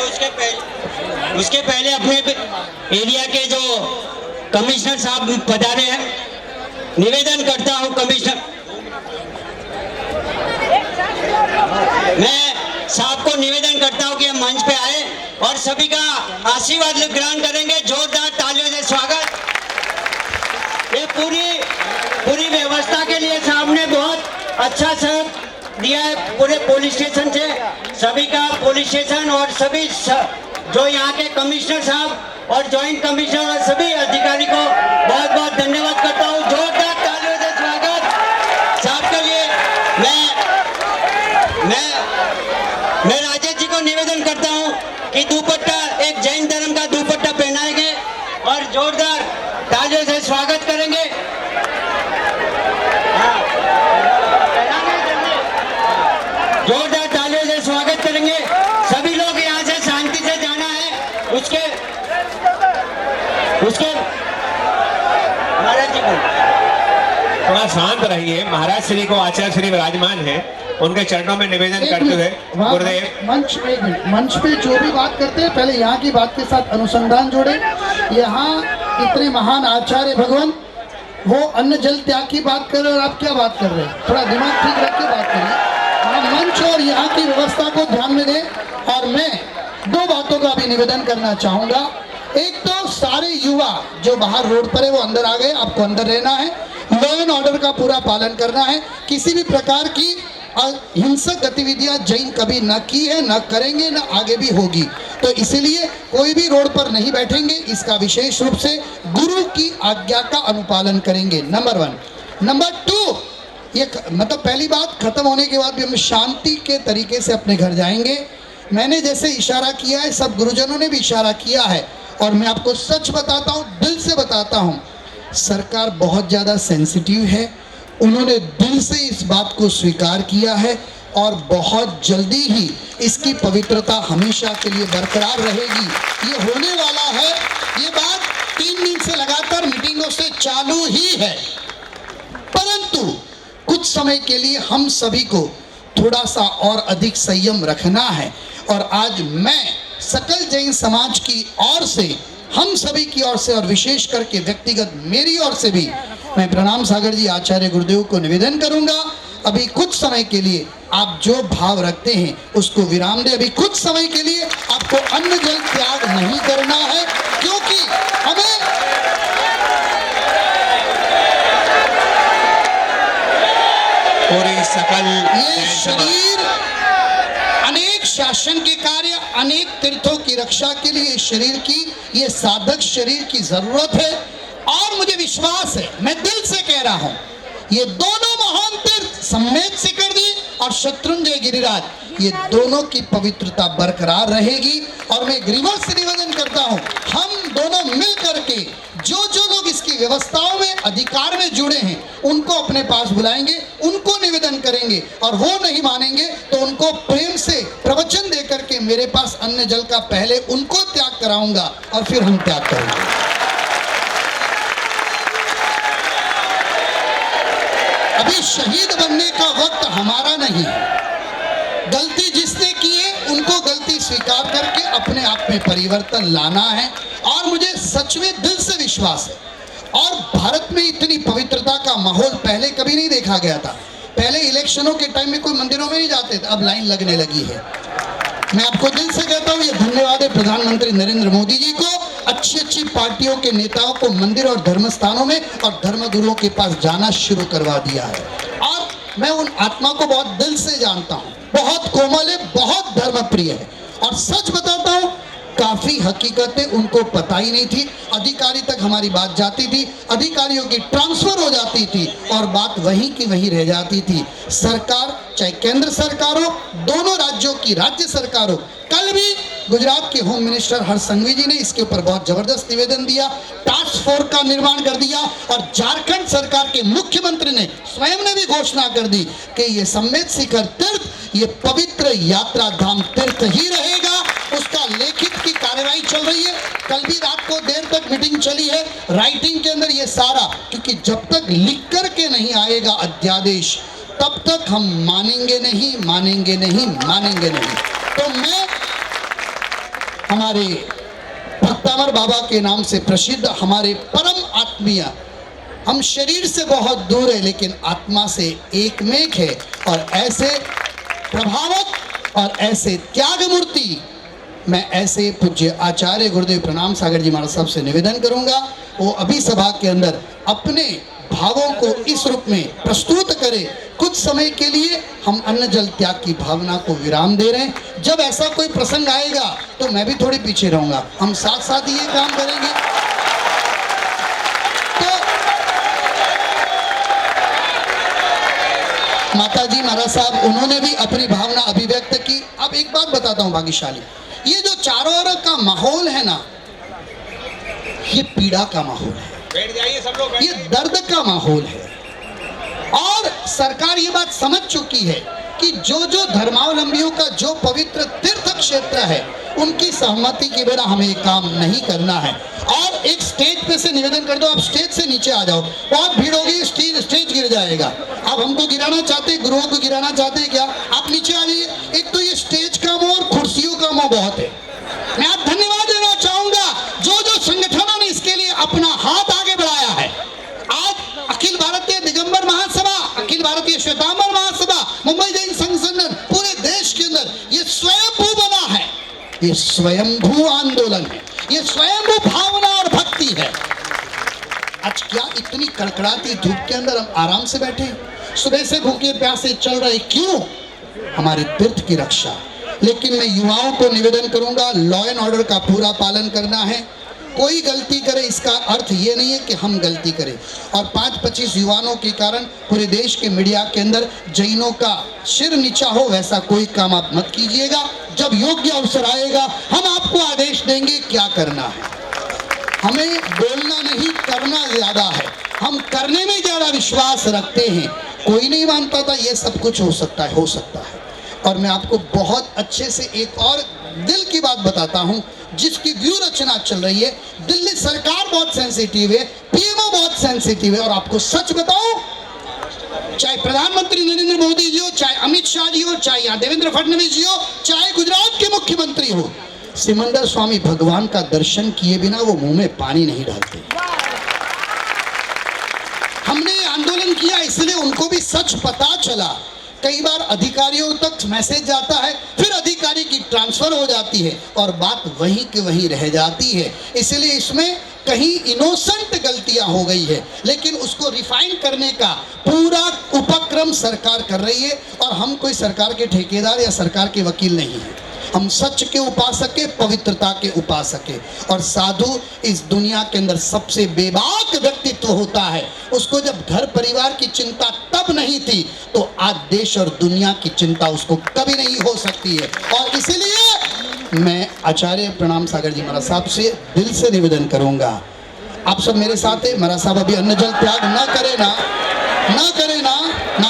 उसके पहले अपने एरिया के जो कमिश्नर साहब पधारे हैं, निवेदन करता हूं कमिश्नर, मैं साहब को निवेदन करता हूं कि हम मंच पे आए और सभी का आशीर्वाद ग्रहण करेंगे। जोरदार तालियों से स्वागत। ये पूरी व्यवस्था के लिए साहब ने बहुत अच्छा सहयोग दिया है। पूरे पुलिस स्टेशन से सभी का, पुलिस स्टेशन और सभी जो यहाँ के कमिश्नर साहब और जॉइंट कमिश्नर और सभी अधिकारी को बहुत बहुत धन्यवाद करता हूँ। जोरदार तालियों से स्वागत साहब के लिए। मैं राजेश जी को निवेदन करता हूँ कि दुपट्टा, एक जैन धर्म का दुपट्टा पहनाएंगे और जोरदार तालियों से स्वागत करेंगे। जोरदार तालियों से स्वागत करेंगे। सभी लोग यहाँ से शांति से जाना है। उसके महाराज जी को थोड़ा शांत रहिए। महाराज श्री को आचार्य श्री विराजमान है, उनके चरणों में निवेदन करते हुए गुरुदेव। मंच पे जो भी बात करते हैं पहले यहाँ की बात के साथ अनुसंधान जोड़े। यहाँ इतने महान आचार्य भगवान वो अन्न जल त्याग की बात कर रहे हैं और आप क्या बात कर रहे हैं? थोड़ा दिमाग ठीक रख के बात करिए। आप मंच और यहाँ की व्यवस्था को ध्यान में दें। और मैं 2 बातों का भी निवेदन करना चाहूँगा। एक तो सारे युवा जो बाहर रोड पर है वो अंदर आ गए, आपको अंदर रहना है, लॉ एंड ऑर्डर का पूरा पालन करना है। किसी भी प्रकार की हिंसक गतिविधियां जैन कभी न की है, न करेंगे, न आगे भी होगी। तो इसीलिए कोई भी रोड पर नहीं बैठेंगे, इसका विशेष रूप से गुरु की आज्ञा का अनुपालन करेंगे। नंबर 1। नंबर 2, ये मतलब पहली बात खत्म होने के बाद भी हम शांति के तरीके से अपने घर जाएंगे। मैंने जैसे इशारा किया है, सब गुरुजनों ने भी इशारा किया है और मैं आपको सच बताता हूँ, दिल से बताता हूँ, सरकार बहुत ज़्यादा सेंसिटिव है। उन्होंने दिल से इस बात को स्वीकार किया है और बहुत जल्दी ही इसकी पवित्रता हमेशा के लिए बरकरार रहेगी। ये होने वाला है, ये बात 3 दिन से लगातार मीटिंगों से चालू ही है, परंतु कुछ समय के लिए हम सभी को थोड़ा सा और अधिक संयम रखना है। और आज मैं सकल जैन समाज की ओर से, हम सभी की ओर से और विशेष करके व्यक्तिगत मेरी ओर से भी मैं प्रणाम सागर जी आचार्य गुरुदेव को निवेदन करूंगा, अभी कुछ समय के लिए आप जो भाव रखते हैं उसको विराम दें। अभी कुछ समय के लिए आपको अन्न जल त्याग नहीं करना है, क्योंकि हमें पूरी सकल ये जैन समाज शरीर अनेक शासन के कार्य, अनेक तीर्थों की रक्षा के लिए इस शरीर की, ये साधक शरीर की जरूरत है। और मुझे विश्वास है, मैं दिल से कह रहा हूं, ये दोनों महान तीर्थ सम्मेद शिखरजी और शत्रुंजय गिरिराज, ये दोनों की पवित्रता बरकरार रहेगी। और मैं गिरिवर से निवेदन करता हूं, हम दोनों मिल करके जो जो लोग इसकी व्यवस्थाओं में अधिकार में जुड़े हैं उनको अपने पास बुलाएंगे, उनको निवेदन करेंगे, और वो नहीं मानेंगे तो उनको प्रेम से प्रवचन दे करके मेरे पास अन्न जल का पहले उनको त्याग कराऊंगा और फिर हम त्याग करेंगे। अभी शहीद बनने का वक्त हमारा नहीं है। गलती जिसने की है उनको गलती स्वीकार करके अपने आप में परिवर्तन लाना है। और मुझे सच में दिल से विश्वास है, और भारत में इतनी पवित्रता का माहौल पहले कभी नहीं देखा गया था। पहले इलेक्शनों के टाइम में कोई मंदिरों में नहीं जाते थे, अब लाइन लगने लगी है। मैं आपको दिल से कहता हूँ, ये धन्यवाद है प्रधानमंत्री नरेंद्र मोदी जी को, अच्छी अच्छी पार्टियों के नेताओं को मंदिर और धर्म स्थानों में और धर्मगुरुओं के पास जाना शुरू करवा दिया है। और मैं उन आत्मा को बहुत दिल से जानता हूँ, बहुत कोमल है, बहुत धर्म प्रिय है। और सच बताता हूँ, काफी हकीकतें उनको पता ही नहीं थी। अधिकारी तक हमारी बात जाती थी, अधिकारियों की ट्रांसफर हो जाती थी और बात वहीं की वहीं रह जाती थी। सरकार, चाहे केंद्र सरकार हो, दोनों राज्यों की राज्य सरकार हो, कल भी गुजरात के होम मिनिस्टर हर्ष संघवी जी ने इसके ऊपर बहुत जबरदस्त निवेदन दिया, टास्क फोर्स का निर्माण कर दिया। और झारखंड सरकार के मुख्यमंत्री ने स्वयं ने भी घोषणा कर दी कि ये सम्मेद शिखर तीर्थ, ये पवित्र यात्रा धाम तीर्थ ही रहेगा। उसका लेखित की कार्यवाही चल रही है, कल भी रात को देर तक मीटिंग चली है, राइटिंग के अंदर ये सारा, क्योंकि जब तक लिख कर के नहीं आएगा अध्यादेश तब तक हम मानेंगे नहीं, मानेंगे नहीं, मानेंगे नहीं। तो मैं हमारे भक्तामर बाबा के नाम से प्रसिद्ध हमारे परम आत्मीय, हम शरीर से बहुत दूर है लेकिन आत्मा से एक मेक है, और ऐसे प्रभावक और ऐसे त्याग मूर्ति, मैं ऐसे पूज्य आचार्य गुरुदेव प्रणाम सागर जी महाराज साहब से निवेदन करूंगा, वो अभी सभा के अंदर अपने भावों को इस रूप में प्रस्तुत करें। कुछ समय के लिए हम अन्न जल त्याग की भावना को विराम दे रहे हैं। जब ऐसा कोई प्रसंग आएगा तो मैं भी थोड़ी पीछे रहूंगा, हम साथ साथ ये काम करेंगे। तो माता जी महाराज साहब, उन्होंने भी अपनी भावना अभिव्यक्त की। अब एक बात बताता हूं भाग्यशाली, ये जो चारों ओर का माहौल है ना, ये पीड़ा का माहौल है, बैठ जाइए सब लोग, ये दर्द का माहौल है। और सरकार ये बात समझ चुकी है कि जो जो धर्मावलंबियों का जो पवित्र तीर्थ क्षेत्र है उनकी सहमति के बिना हमें काम नहीं करना है। और एक स्टेज पे से निवेदन कर दो, आप स्टेज से नीचे आ जाओ, बहुत भीड़ होगी, स्टेज गिर जाएगा। आप हमको गिराना चाहते, गुरुओं को गिराना चाहते हैं क्या? आप नीचे आ जाइए। एक तो ये स्टेज का मोह और कुर्सियों का मोह बहुत है। मैं आप धन्यवाद देना चाहूंगा जो जो संगठनों ने इसके लिए अपना हाथ आगे बढ़ाया है। आज अखिल भारतीय दिगंबर महासभा, अखिल भारतीय श्वेतांबर महासभा, मुंबई जैन संघ संगठन, पूरे देश के अंदर ये स्वयंभू बना है, ये स्वयंभू आंदोलन है, ये स्वयंभू भावना और भक्ति है। आज क्या इतनी कड़कड़ाती धूप के अंदर हम आराम से बैठे, सुबह से भूखे प्यासे चल रहे, क्यों? हमारे तीर्थ की रक्षा। लेकिन मैं युवाओं को निवेदन करूंगा, लॉ एंड ऑर्डर का पूरा पालन करना है। कोई गलती करे इसका अर्थ ये नहीं है कि हम गलती करें। और 5-25 युवाओं के कारण पूरे देश के मीडिया के अंदर जैनों का सिर नीचा हो, वैसा कोई काम आप मत कीजिएगा। जब योग्य अवसर आएगा हम आपको आदेश देंगे क्या करना है। हमें बोलना नहीं, करना ज्यादा है। हम करने में ज्यादा विश्वास रखते हैं। कोई नहीं मानता था ये सब कुछ हो सकता है, हो सकता है। और मैं आपको बहुत अच्छे से एक और दिल की बात बताता हूं, जिसकी व्यू रचना चल रही है। दिल्ली सरकार बहुत सेंसिटिव है, पीएमओ बहुत सेंसिटिव है। और आपको सच बताऊं, चाहे प्रधानमंत्री नरेंद्र मोदी जी हो, चाहे अमित शाह जी हो, चाहे यहाँ देवेंद्र फडणवीस जी हो, चाहे गुजरात के मुख्यमंत्री हो, सिमंदर स्वामी भगवान का दर्शन किए बिना वो मुंह में पानी नहीं डालते। हमने आंदोलन किया इसलिए उनको भी सच पता चला। कई बार अधिकारियों तक मैसेज जाता है, फिर अधिकारी की ट्रांसफर हो जाती है और बात वहीं के वहीं रह जाती है। इसलिए इसमें कहीं इनोसेंट गलतियां हो गई है, लेकिन उसको रिफाइन करने का पूरा उपक्रम सरकार कर रही है। और हम कोई सरकार के ठेकेदार या सरकार के वकील नहीं है, हम सच के उपासक है, पवित्रता के उपासक है। और साधु इस दुनिया के अंदर सबसे बेबाक व्यक्तित्व होता है। उसको जब घर परिवार की चिंता तब नहीं थी, तो आज देश और दुनिया की चिंता उसको कभी नहीं हो सकती है। और इसलिए मैं आचार्य प्रणाम सागर जी महाराज साहब से दिल से निवेदन करूंगा, आप सब मेरे साथ है। महाराज साहब अभी अन्न जल त्याग ना करे ना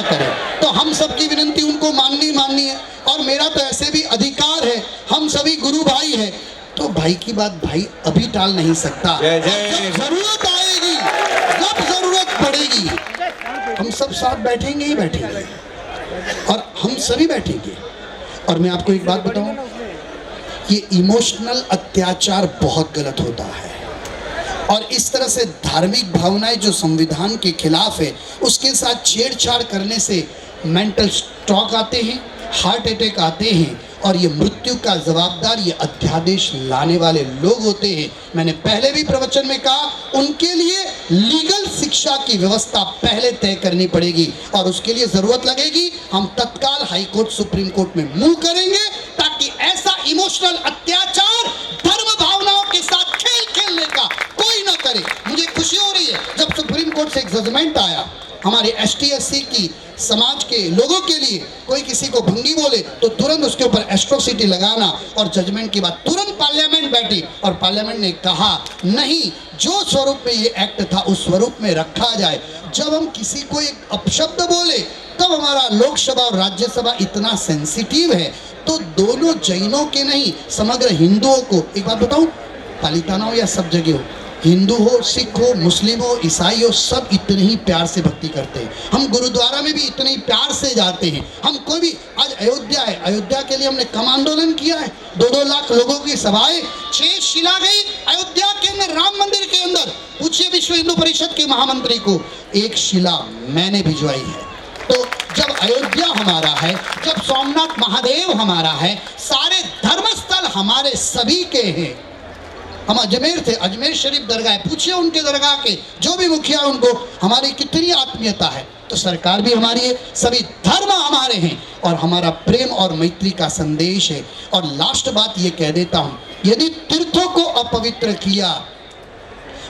करे, तो हम सबकी विनंती उनको माननी है। और मेरा तो ऐसे भी अधिकार है, हम सभी गुरु भाई है, तो भाई की बात भाई अभी टाल नहीं सकता। जब जरूरत आएगी, जब जरूरत पड़ेगी, हम सब साथ बैठेंगे ही बैठेंगे, और हम सभी बैठेंगे। और मैं आपको एक बात बताऊं, ये इमोशनल अत्याचार बहुत गलत होता है। और इस तरह से धार्मिक भावनाएं जो संविधान के खिलाफ है, उसके साथ छेड़छाड़ करने से मेंटल स्ट्रोक आते हैं, हार्ट अटैक आते हैं, और ये मृत्यु का जवाबदार ये अध्यादेश लाने वाले लोग होते हैं। मैंने पहले भी प्रवचन में कहा, उनके लिए लीगल शिक्षा की व्यवस्था पहले तय करनी पड़ेगी, और उसके लिए जरूरत लगेगी हम तत्काल हाई कोर्ट सुप्रीम कोर्ट में मूव करेंगे, ताकि ऐसा इमोशनल अत्याचार धर्म भावनाओं के साथ खेल खेलने का कोई ना करे। मुझे खुशी हो रही है जब सुप्रीम कोर्ट से एक जजमेंट आया हमारे ST/SC की समाज के लोगों के लिए, कोई किसी को भंगी बोले तो तुरंत उसके ऊपर एट्रोसिटी लगाना। और जजमेंट के बाद तुरंत पार्लियामेंट बैठी और पार्लियामेंट ने कहा नहीं, जो स्वरूप में ये एक्ट था उस स्वरूप में रखा जाए। जब हम किसी को एक अपशब्द बोले तब हमारा लोकसभा और राज्यसभा इतना सेंसिटिव है, तो दोनों जैनों के नहीं, समग्र हिंदुओं को एक बात बताऊं, पालिताना हो या सब जगह हो, हिंदू हो, सिख हो, मुस्लिम हो, ईसाई हो, सब इतने ही प्यार से भक्ति करते हैं। हम गुरुद्वारा में भी इतने ही प्यार से जाते हैं। हम कोई भी, आज अयोध्या है, अयोध्या के लिए हमने कम आंदोलन किया है, 2-2 लाख लोगों की सभाएं, 6 शिला गई अयोध्या के अंदर, राम मंदिर के अंदर। पूछिए विश्व हिंदू परिषद के महामंत्री को, एक शिला मैंने भिजवाई है। तो जब अयोध्या हमारा है, जब सोमनाथ महादेव हमारा है, सारे धर्मस्थल हमारे सभी के हैं। हम अजमेर थे, अजमेर शरीफ दरगाह है, पूछिए उनके दरगाह के जो भी मुखिया, उनको हमारी कितनी आत्मीयता है। तो सरकार भी हमारी है, सभी धर्म हमारे हैं, और हमारा प्रेम और मैत्री का संदेश है। और लास्ट बात ये कह देता हूं, यदि तीर्थों को अपवित्र किया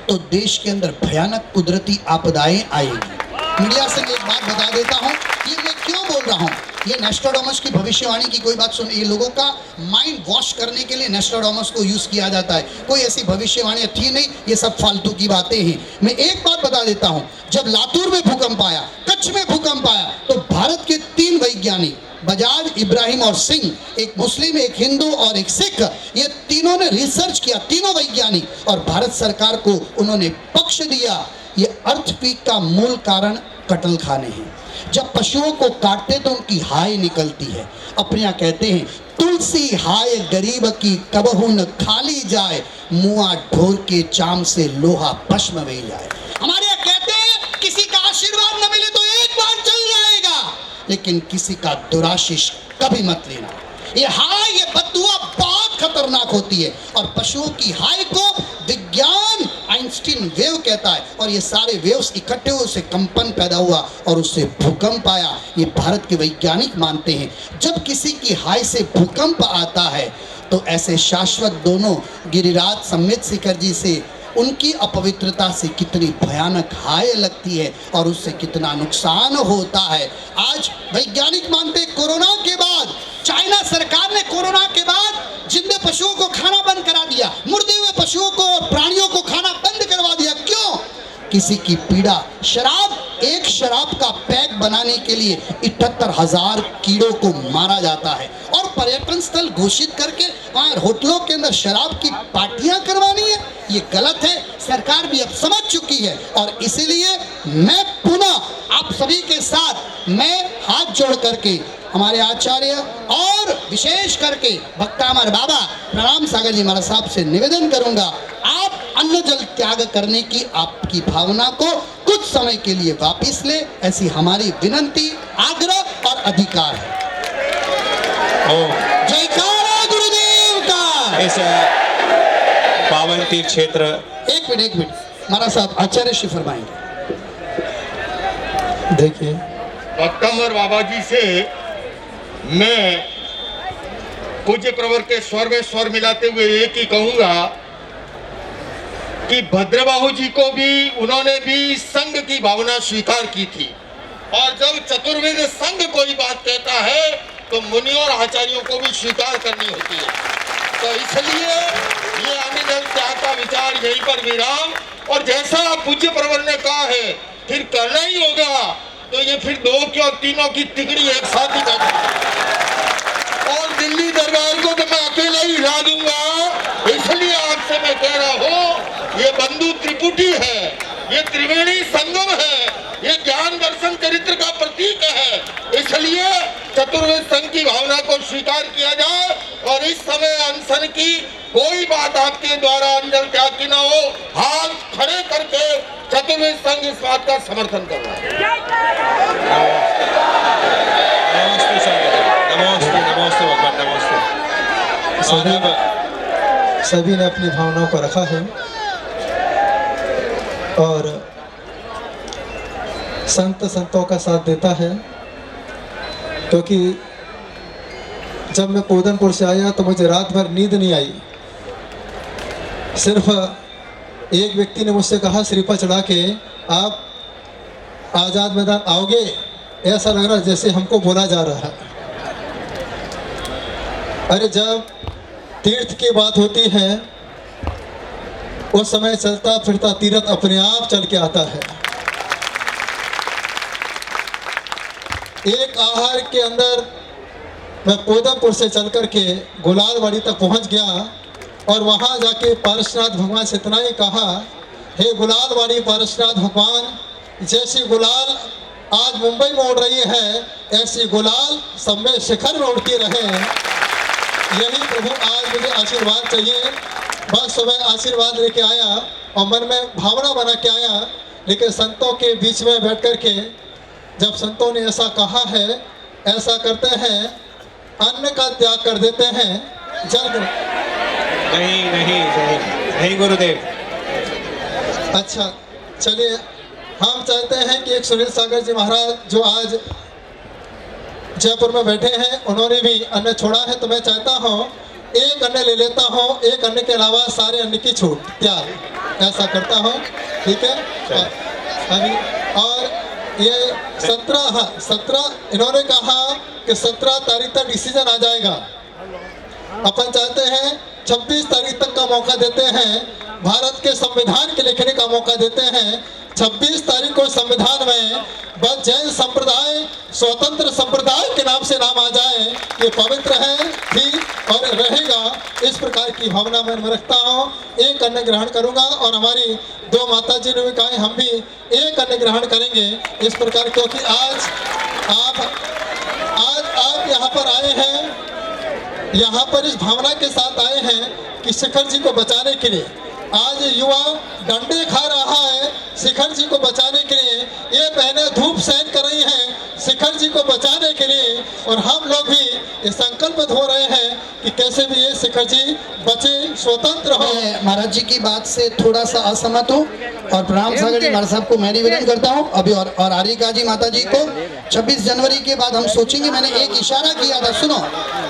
तो देश के अंदर भयानक कुदरती आपदाएं आएगी। मीडिया से मैं एक बात बता देता हूं, ये मैं क्यों बोल रहा हूं, ये नेस्ट्राडामस की भविष्यवाणी की कोई बात सुन, ये लोगों का माइंड वॉश करने के लिए नेस्ट्राडामस को यूज किया जाता है। कोई ऐसी भविष्यवाणी थी नहीं, ये सब फालतू की बातें हैं। मैं एक बात बता देता हूं, जब लातूर में भूकंप आया, कच्छ में भूकंप आया, तो भारत के 3 वैज्ञानिक, बजाज, इब्राहिम और सिंह, एक मुस्लिम, एक हिंदू और एक सिख, ये तीनों ने रिसर्च किया, तीनों वैज्ञानिक, और भारत सरकार को उन्होंने पक्ष दिया। ये अर्थक्वेक का मूल कारण कटल खाने हैं। जब पशुओं को काटते तो उनकी हाय निकलती है। अपने यहाँ कहते हैं, तुलसी हाय गरीब की कबहू न खाली जाए, मुआ ढोर के चाम से लोहा भस्म वे जाए। हमारे यहाँ कहते हैं, किसी का आशीर्वाद न मिले तो एक बार चल जाएगा, लेकिन किसी का दुराशीष कभी मत लेना। ये हाय, ये बददुआ बहुत खतरनाक होती है। और पशुओं की हाय को विज्ञान आइंस्टीन वेव कहता है, और ये सारे वेव्स इकट्ठे हुए, उससे कंपन पैदा हुआ और उससे भूकंप आया। ये भारत के वैज्ञानिक मानते हैं। जब किसी की हाय से भूकंप आता है तो ऐसे शाश्वत दोनों गिरिराज सम्मेत शिखर जी से, उनकी अपवित्रता से कितनी भयानक हाय लगती है और उससे कितना नुकसान होता है। आज वैज्ञानिक मानते हैं, कोरोना के बाद, चाइना सरकार ने कोरोना के बाद जिंदे पशुओं को खाना बंद करा दिया, मुर्दे हुए पशुओं को और प्राणियों को खाना बंद करवा दिया। क्यों? किसी की पीड़ा। शराब, एक शराब का पैक बनाने के लिए 78,000 कीड़ों को मारा जाता है, और पर्यटन स्थल घोषित करके वहाँ होटलों के अंदर शराब की पार्टियां करवानी है, ये गलत है। सरकार भी अब समझ चुकी है, और इसीलिए मैं पुनः आप सभी के साथ मैं हाथ जोड़ करके हमारे आचार्य और विशेष करके भक्तामर बाबा प्रणाम सागर जी महाराज साहब से निवेदन करूंगा, आप अन्न जल त्याग करने की आपकी भावना को कुछ समय के लिए वापस ले, ऐसी हमारी विनंती, आग्रह और अधिकार है। जयकारा गुरुदेव का। इस पावन तीर्थ क्षेत्र, एक मिनट महाराज साहब आचार्य श्री फरमाएंगे। देखिए, भक्तमर बाबा जी से मैं पूज्य प्रवर के स्वर में स्वर मिलाते हुए एक ही कहूंगा कि भद्रबाहु जी को भी उन्होंने भी संघ की भावना स्वीकार की थी, और जब चतुर्वेद संघ कोई बात कहता है तो मुनियों और आचार्यों को भी स्वीकार करनी होती है। तो इसलिए ये अन्न जल त्याग का विचार यहीं पर विराम, और जैसा पूज्य प्रवर ने कहा है फिर करना ही होगा, तो ये फिर 2 की और 3 की तिकड़ी एक साथ ही बैठी, और दिल्ली दरबार को तो मैं अकेला ही हिला दूंगा। इसलिए आपसे मैं कह रहा हूँ, ये बंधु त्रिपुटी है, ये त्रिवेणी संगम है, ये ज्ञान दर्शन चरित्र का प्रतीक है। इसलिए चतुर्वेद संघ की भावना को स्वीकार किया जाए, और इस समय अनशन की कोई बात आपके द्वारा अंजल त्याग की न हो, हाथ खड़े करके चतुर्वेद संघ इस बात का समर्थन कर रहा है। नमस्ते नमस्ते भगवान, नमस्ते। सभी ने अपनी भावनाओं को रखा है, और संतों का साथ देता है, क्योंकि जब मैं पूदनपुर से आया तो मुझे रात भर नींद नहीं आई। सिर्फ एक व्यक्ति ने मुझसे कहा, श्रीपा चढ़ा के आप आज़ाद मैदान आओगे, ऐसा लग रहा जैसे हमको बोला जा रहा है। अरे जब तीर्थ की बात होती है उस समय चलता फिरता तीर्थ अपने आप चल के आता है। एक आहार के अंदर मैं पोदमपुर से चल कर के गुलालवाड़ी तक पहुंच गया, और वहां जाके पारसनाथ भगवान से इतना ही कहा, हे गुलालवाड़ी पारसनाथ भगवान, जैसी गुलाल आज मुंबई में उड़ रही है, ऐसी गुलाल सब में शिखर में उड़ती रहे। यही प्रभु आज मुझे आशीर्वाद चाहिए। बस सुबह आशीर्वाद लेके आया और मन में भावना बना के आया, लेकिन संतों के बीच में बैठ कर के जब संतों ने ऐसा कहा है, ऐसा करते हैं, अन्न का त्याग कर देते हैं, जल नहीं नहीं नहीं नहीं गुरुदेव। अच्छा चलिए, हम चाहते हैं कि एक सुनील सागर जी महाराज जो आज जयपुर में बैठे हैं, उन्होंने भी अन्न छोड़ा है, तो मैं चाहता हूँ एक अन्न ले लेता हूँ, एक अन्न के अलावा सारे अन्न की छूट त्याग, ऐसा करता हूँ, ठीक है। अभी और ये 17 इन्होंने कहा कि 17 तारीख तक डिसीजन आ जाएगा। अपन चाहते हैं 26 तारीख तक का मौका देते हैं, भारत के संविधान के लिखने का मौका देते हैं। 26 तारीख को संविधान में बस जैन संप्रदाय स्वतंत्र संप्रदाय के नाम से नाम आ जाए, ये पवित्र है भी और रहेगा, इस प्रकार की भावना मैं रखता हूँ। एक अन्न ग्रहण करूँगा, और हमारी 2 माता जी ने भी कहा हम भी एक अन्न ग्रहण करेंगे इस प्रकार, क्योंकि आज आप यहाँ पर आए हैं, यहाँ पर इस भावना के साथ आए हैं कि शिखर जी को बचाने के लिए। आज युवा डंडे खा रहा है शिखर जी को बचाने के लिए, ये बहनें धूप सहन कर रही हैं शिखर जी को बचाने के लिए, और हम लोग भी ये संकल्पित हो रहे हैं कि कैसे भी ये शिखर जी बचे, स्वतंत्र हो। मैं महाराज जी की बात से थोड़ा सा असहमत हूँ, और प्रणाम सागर जी महाराज साहब को मैं निवेदन करता हूँ अभी, और आरिका जी माता जी को 26 जनवरी के बाद हम सोचेंगे। मैंने एक इशारा किया था, सुनो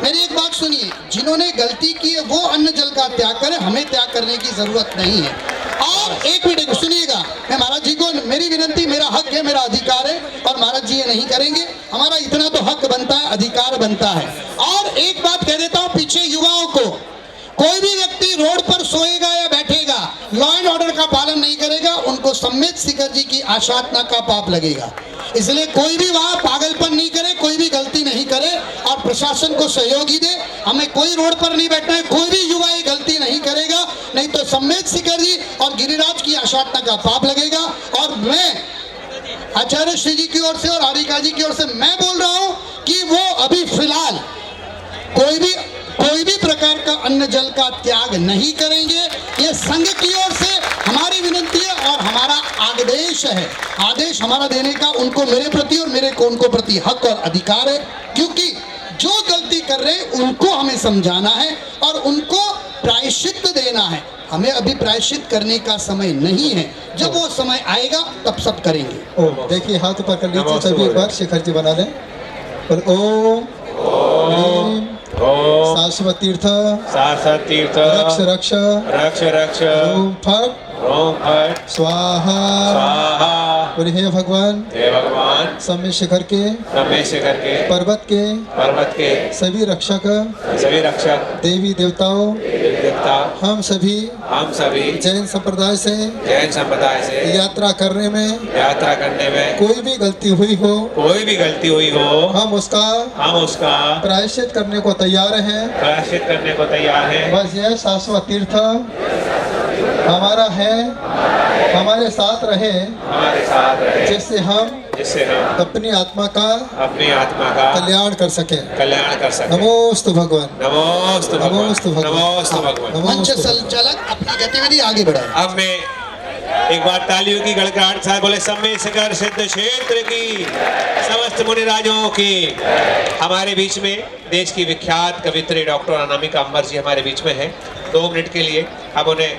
मेरी एक बात सुनिए, जिन्होंने गलती की है वो अन्न जल का त्याग करें, हमें त्याग करने की जरूरत नहीं है। और एक मिनट सुनिएगा, मैं महाराज जी को मेरी विनंती, मेरा हक है, मेरा अधिकार है, और महाराज जी ये नहीं करेंगे, हमारा इतना तो हक बनता है, अधिकार बनता है। और एक बात कह देता हूँ पीछे युवाओं को, कोई भी व्यक्ति रोड पर सोएगा या बैठेगा, लॉ एंड ऑर्डर का पालन नहीं करेगा उनको सम्मेद शिखर जी की आशातना का पाप लगेगा। इसलिए कोई भी वहाँ पागलपन नहीं करे, कोई भी गलती नहीं करे और प्रशासन को सहयोगी दे। हमें कोई रोड पर नहीं बैठना है, कोई भी युवा ये गलती नहीं करेगा, नहीं तो सम्मेद शिखर जी और गिरिराज की आशातना का पाप लगेगा। और मैं आचार्य श्री जी की ओर से और हारिका जी की ओर से मैं बोल रहा हूँ कि वो अभी फिलहाल कोई भी प्रकार का अन्न जल का त्याग नहीं करेंगे। ये संघ की ओर से हमारी विनती है और हमारा आदेश है, आदेश हमारा देने का उनको मेरे प्रति और मेरे को उनको प्रति हक और अधिकार है, क्योंकि जो गलती कर रहे हैं उनको हमें समझाना है और उनको प्रायश्चित देना है। हमें अभी प्रायश्चित करने का समय नहीं है, जब वो समय आएगा तब सब करेंगे। ओम देखिए हाथ ऊपर कर लीजिए सभी, एक बार शिखर जी बना लें। और ओम ह्रीं शाश्वत तीर्थ रक्ष रक्ष ओम फट स्वाहा। और हे भगवान सम्मेद शिखर के पर्वत के सभी रक्षक देवी देवताओं हम सभी जैन संप्रदाय से यात्रा करने में कोई भी गलती हुई हो हम उसका प्रायश्चित करने को तैयार हैं। बस यह शाश्वत तीर्थ हमारा है, हमारे साथ रहे, जिससे हम अपनी आत्मा का कल्याण कर सके। नमोस्तु भगवान, नमोस्तु भगवान। मंच संचालक अपनी गतिविधि आगे बढ़ाए। अब मैं एक बार तालियों की गड़गड़ाहट साथ बोले सम्मेद शिखर सिद्ध क्षेत्र की समस्त मुनिराजों की। हमारे बीच में देश की विख्यात कवित्री डॉक्टर अनामिका अंबर जी हमारे बीच में है। 2 मिनट के लिए अब उन्हें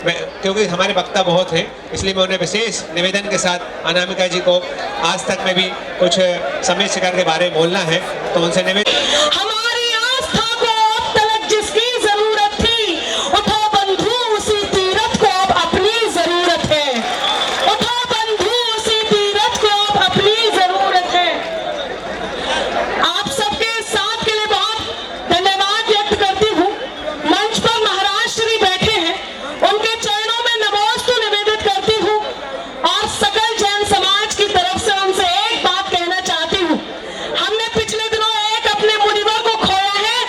क्योंकि हमारे वक्ता बहुत हैं, इसलिए मैं उन्हें विशेष निवेदन के साथ अनामिका जी को आज तक में भी कुछ सम्मेद शिखर के बारे में बोलना है, तो उनसे निवेदन। हमारी आस्था को अब तक जिसकी जरूरत थी, उठो बंधु उसी तीरथ को अब अपनी जरूरत है। उठो बंधु उसी तीरथ को अब अपनी जरूरत है। आप सबके साथ के लिए बहुत धन्यवाद व्यक्त करती हूँ। मंच पर महाराज श्री बैठे हैं, उनके चरणों में नमोस्तु निवेदित करती हूँ और सकल जैन समाज की तरफ से उनसे एक बात कहना चाहती हूँ। हमने पिछले दिनों एक अपने मुनिवर को खोया है,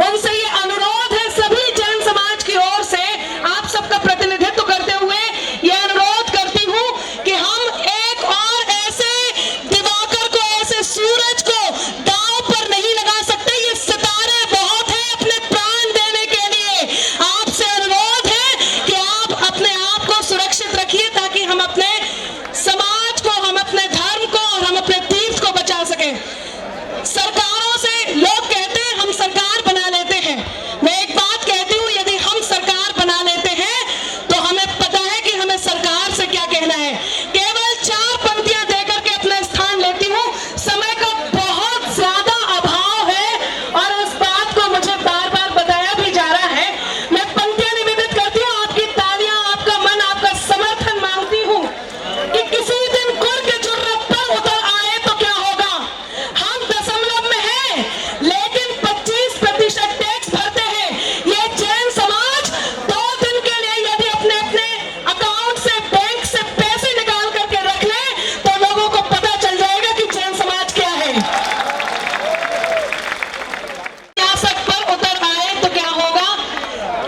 उनसे ये अनुरोध है सभी जैन समाज की ओर से, आप सबका प्रतिनिधित्व करते हुए ये अनुरोध करती हूँ कि हम एक और ऐसे दिवाकर को, ऐसे सूरज को दांव पर नहीं लगा सकते। ये सितारे बहुत हैं अपने प्राण देने के लिए। आपसे अनुरोध है कि आप अपने आप को सुरक्षित रखिए ताकि हम अपने समाज को, हम अपने धर्म को और हम अपने तीर्थ को बचा सकें। सरकारों से लोग कहते हैं हम सरकार बना लेते हैं। मैं एक बात कहती हूँ, यदि हम सरकार बना लेते हैं तो हमें पता है कि हमें सरकार से क्या कहना है। केवल 4 पंक्तियां देकर के अपना स्थान लेती हूँ। समय का बहुत ज्यादा अभाव है और उस बात को मुझे बार बार बताया भी जा रहा है। मैं पंक्तियां निवेदित करती हूँ, आपकी तालियां, आपका मन, आपका समर्थन मांगती हूँ कि किसी दिन कुर के जुर्रत पर उतर आए तो क्या होगा। हम दशमलव में हैं, लेकिन 25% टैक्स भरते हैं। ये जैन समाज 2 दिन के लिए यदि अपने अपने अकाउंट से, बैंक से पैसे निकाल करके रख ले तो लोगों को पता चल जाएगा कि जैन समाज क्या है। सियासत पर उतर आए तो क्या होगा।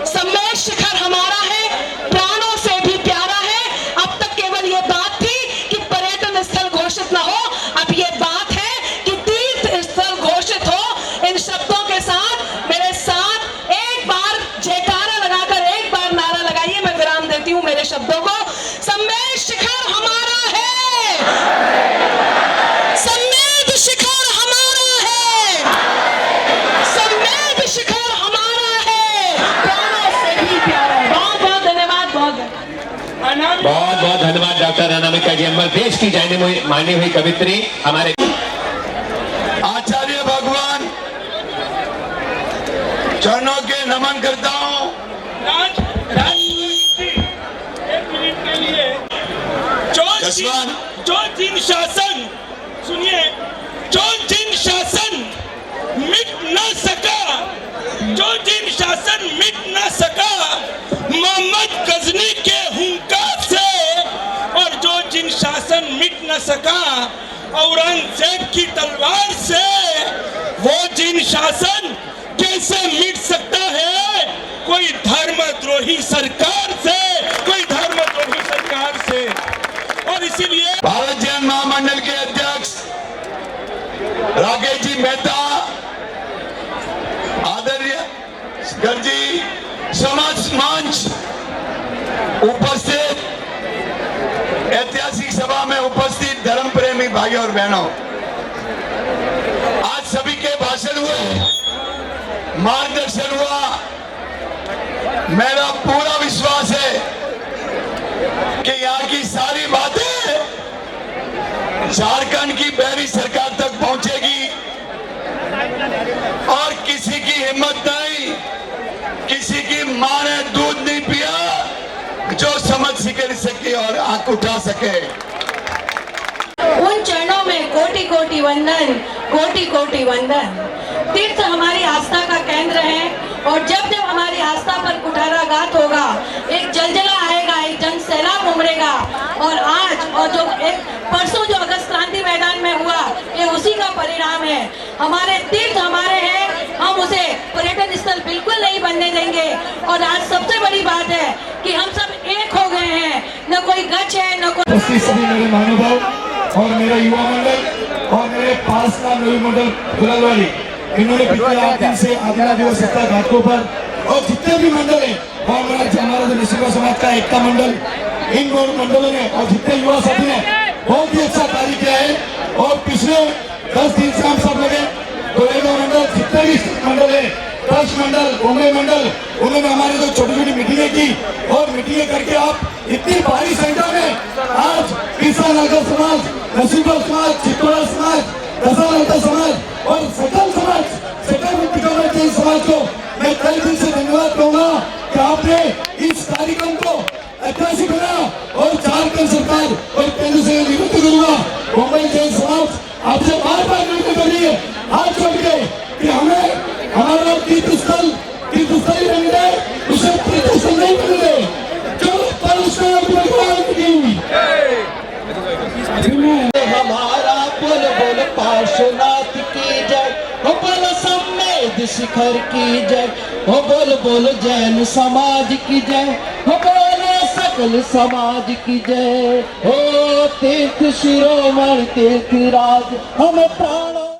सम्मेद शिखर हमारा है, प्राणों से भी प्यारा है। अब तक केवल ये बात थी कि पर्यटन स्थल घोषित न हो, अब ये बात है कि तीर्थ स्थल घोषित हो। इन शब्दों के साथ मेरे साथ एक बार जयकारा लगाकर एक बार नारा लगाइए। मैं विराम देती हूँ मेरे शब्दों को। सम्मेद शिखर हमारा है, सम्मेद शिखर हमारा है, सम्मेद शिखर हमारा है, प्राणों से भी प्यारा है। बहुत बहुत धन्यवाद। बहुत बहुत धन्यवाद डॉक्टर अनामिका जी अंबर, देश की जानी मानी हुई कवित्री हमारे। आचार्य भगवान चरणों के नमन करता हूँ। जो जिन शासन, सुनिए, जो जिन शासन मिट न सका, जो जिन शासन मिट न सका, मोहम्मद गजनी औरंगजेब की तलवार से वो जिन शासन कैसे मिट सकता है? कोई धर्मद्रोही सरकार से, कोई धर्मद्रोही सरकार से। और इसीलिए भारत जैन महामंडल के अध्यक्ष राकेश जी मेहता, आदरणीय गर्जी, समाज मंच उपस्थित, ऐतिहासिक सभा में उपस्थित धर्म प्रेमी भाइयों और बहनों, आज सभी के भाषण हुए, मार्गदर्शन हुआ। मेरा पूरा विश्वास है कि यहाँ की सारी बातें झारखंड की बहरी सरकार तक पहुंचेगी और किसी की हिम्मत नहीं, किसी की मां ने दूध नहीं पिया जो समझ सके और आंख उठा सके। उन चरणों में कोटि कोटि वंदन, कोटि कोटि वंदन। तीर्थ हमारी आस्था का केंद्र है और जब जब हमारी आस्था पर कुठाराघात होगा, एक जलजला आएगा, एक जन सैलाब उमड़ेगा। और आज और जो एक परसों जो अगस्त क्रांति मैदान में हुआ, ये उसी का परिणाम है। हमारे तीर्थ हमारे हैं, हम उसे पर्यटन स्थल बिल्कुल नहीं बनने देंगे। और आज सबसे बड़ी बात है कि हम सब एक हो गए हैं, न कोई गच है न कोई। सभी मेरे महानुभाव और मेरा युवा मंडल और मेरे पास का नवी मंडल गुलालवाड़ी, इन्होंने पिछले 8 दिन से आदिना दिवस सप्ताह घाटों पर और जितने भी मंडल है और हमारा जो निश्चित समाज का एकता मंडल, इन मंडलों ने और जितने युवा साथी ने बहुत ही अच्छा कार्य किया है। और पिछले 10 दिन से हम सब लगे गोरेगांव मंडल, जितने भी मंडल है, ट्रस्ट मंडल, मुंबई मंडल, उन्होंने हमारी जो छोटी छोटी मीटिंगें की और मीटिंगें करके आप इतनी भारी संख्या में आज किसान नागर समाज, नसीबल समाज, चित्तौड़ा समाज, दसानंदा समाज और सकल समाज, सकल समाज को मैं कई दिन से धन्यवाद कहूंगा कि आपने इस कार्यक्रम को ऐतिहासिक बना। और झारखंड सरकार और केंद्र से विनती करूंगा, मुंबई जैन समाज आपसे बार बार विनती कर रही है हाथ जोड़ के कि हमें हमारा तीर्थस्थल ही बन जाए, उसे तीर्थस्थल नहीं बन जाए जो भगवान की। हमारा बोल बोल पार्श्वनाथ की जय, हो बोल सम्मेद शिखर की जय, हो बोल बोल जैन समाज की जय, हो बोल सकल समाज की जय। हो तीर्थ शिरोमणि तीर्थ राज, हम प्राणों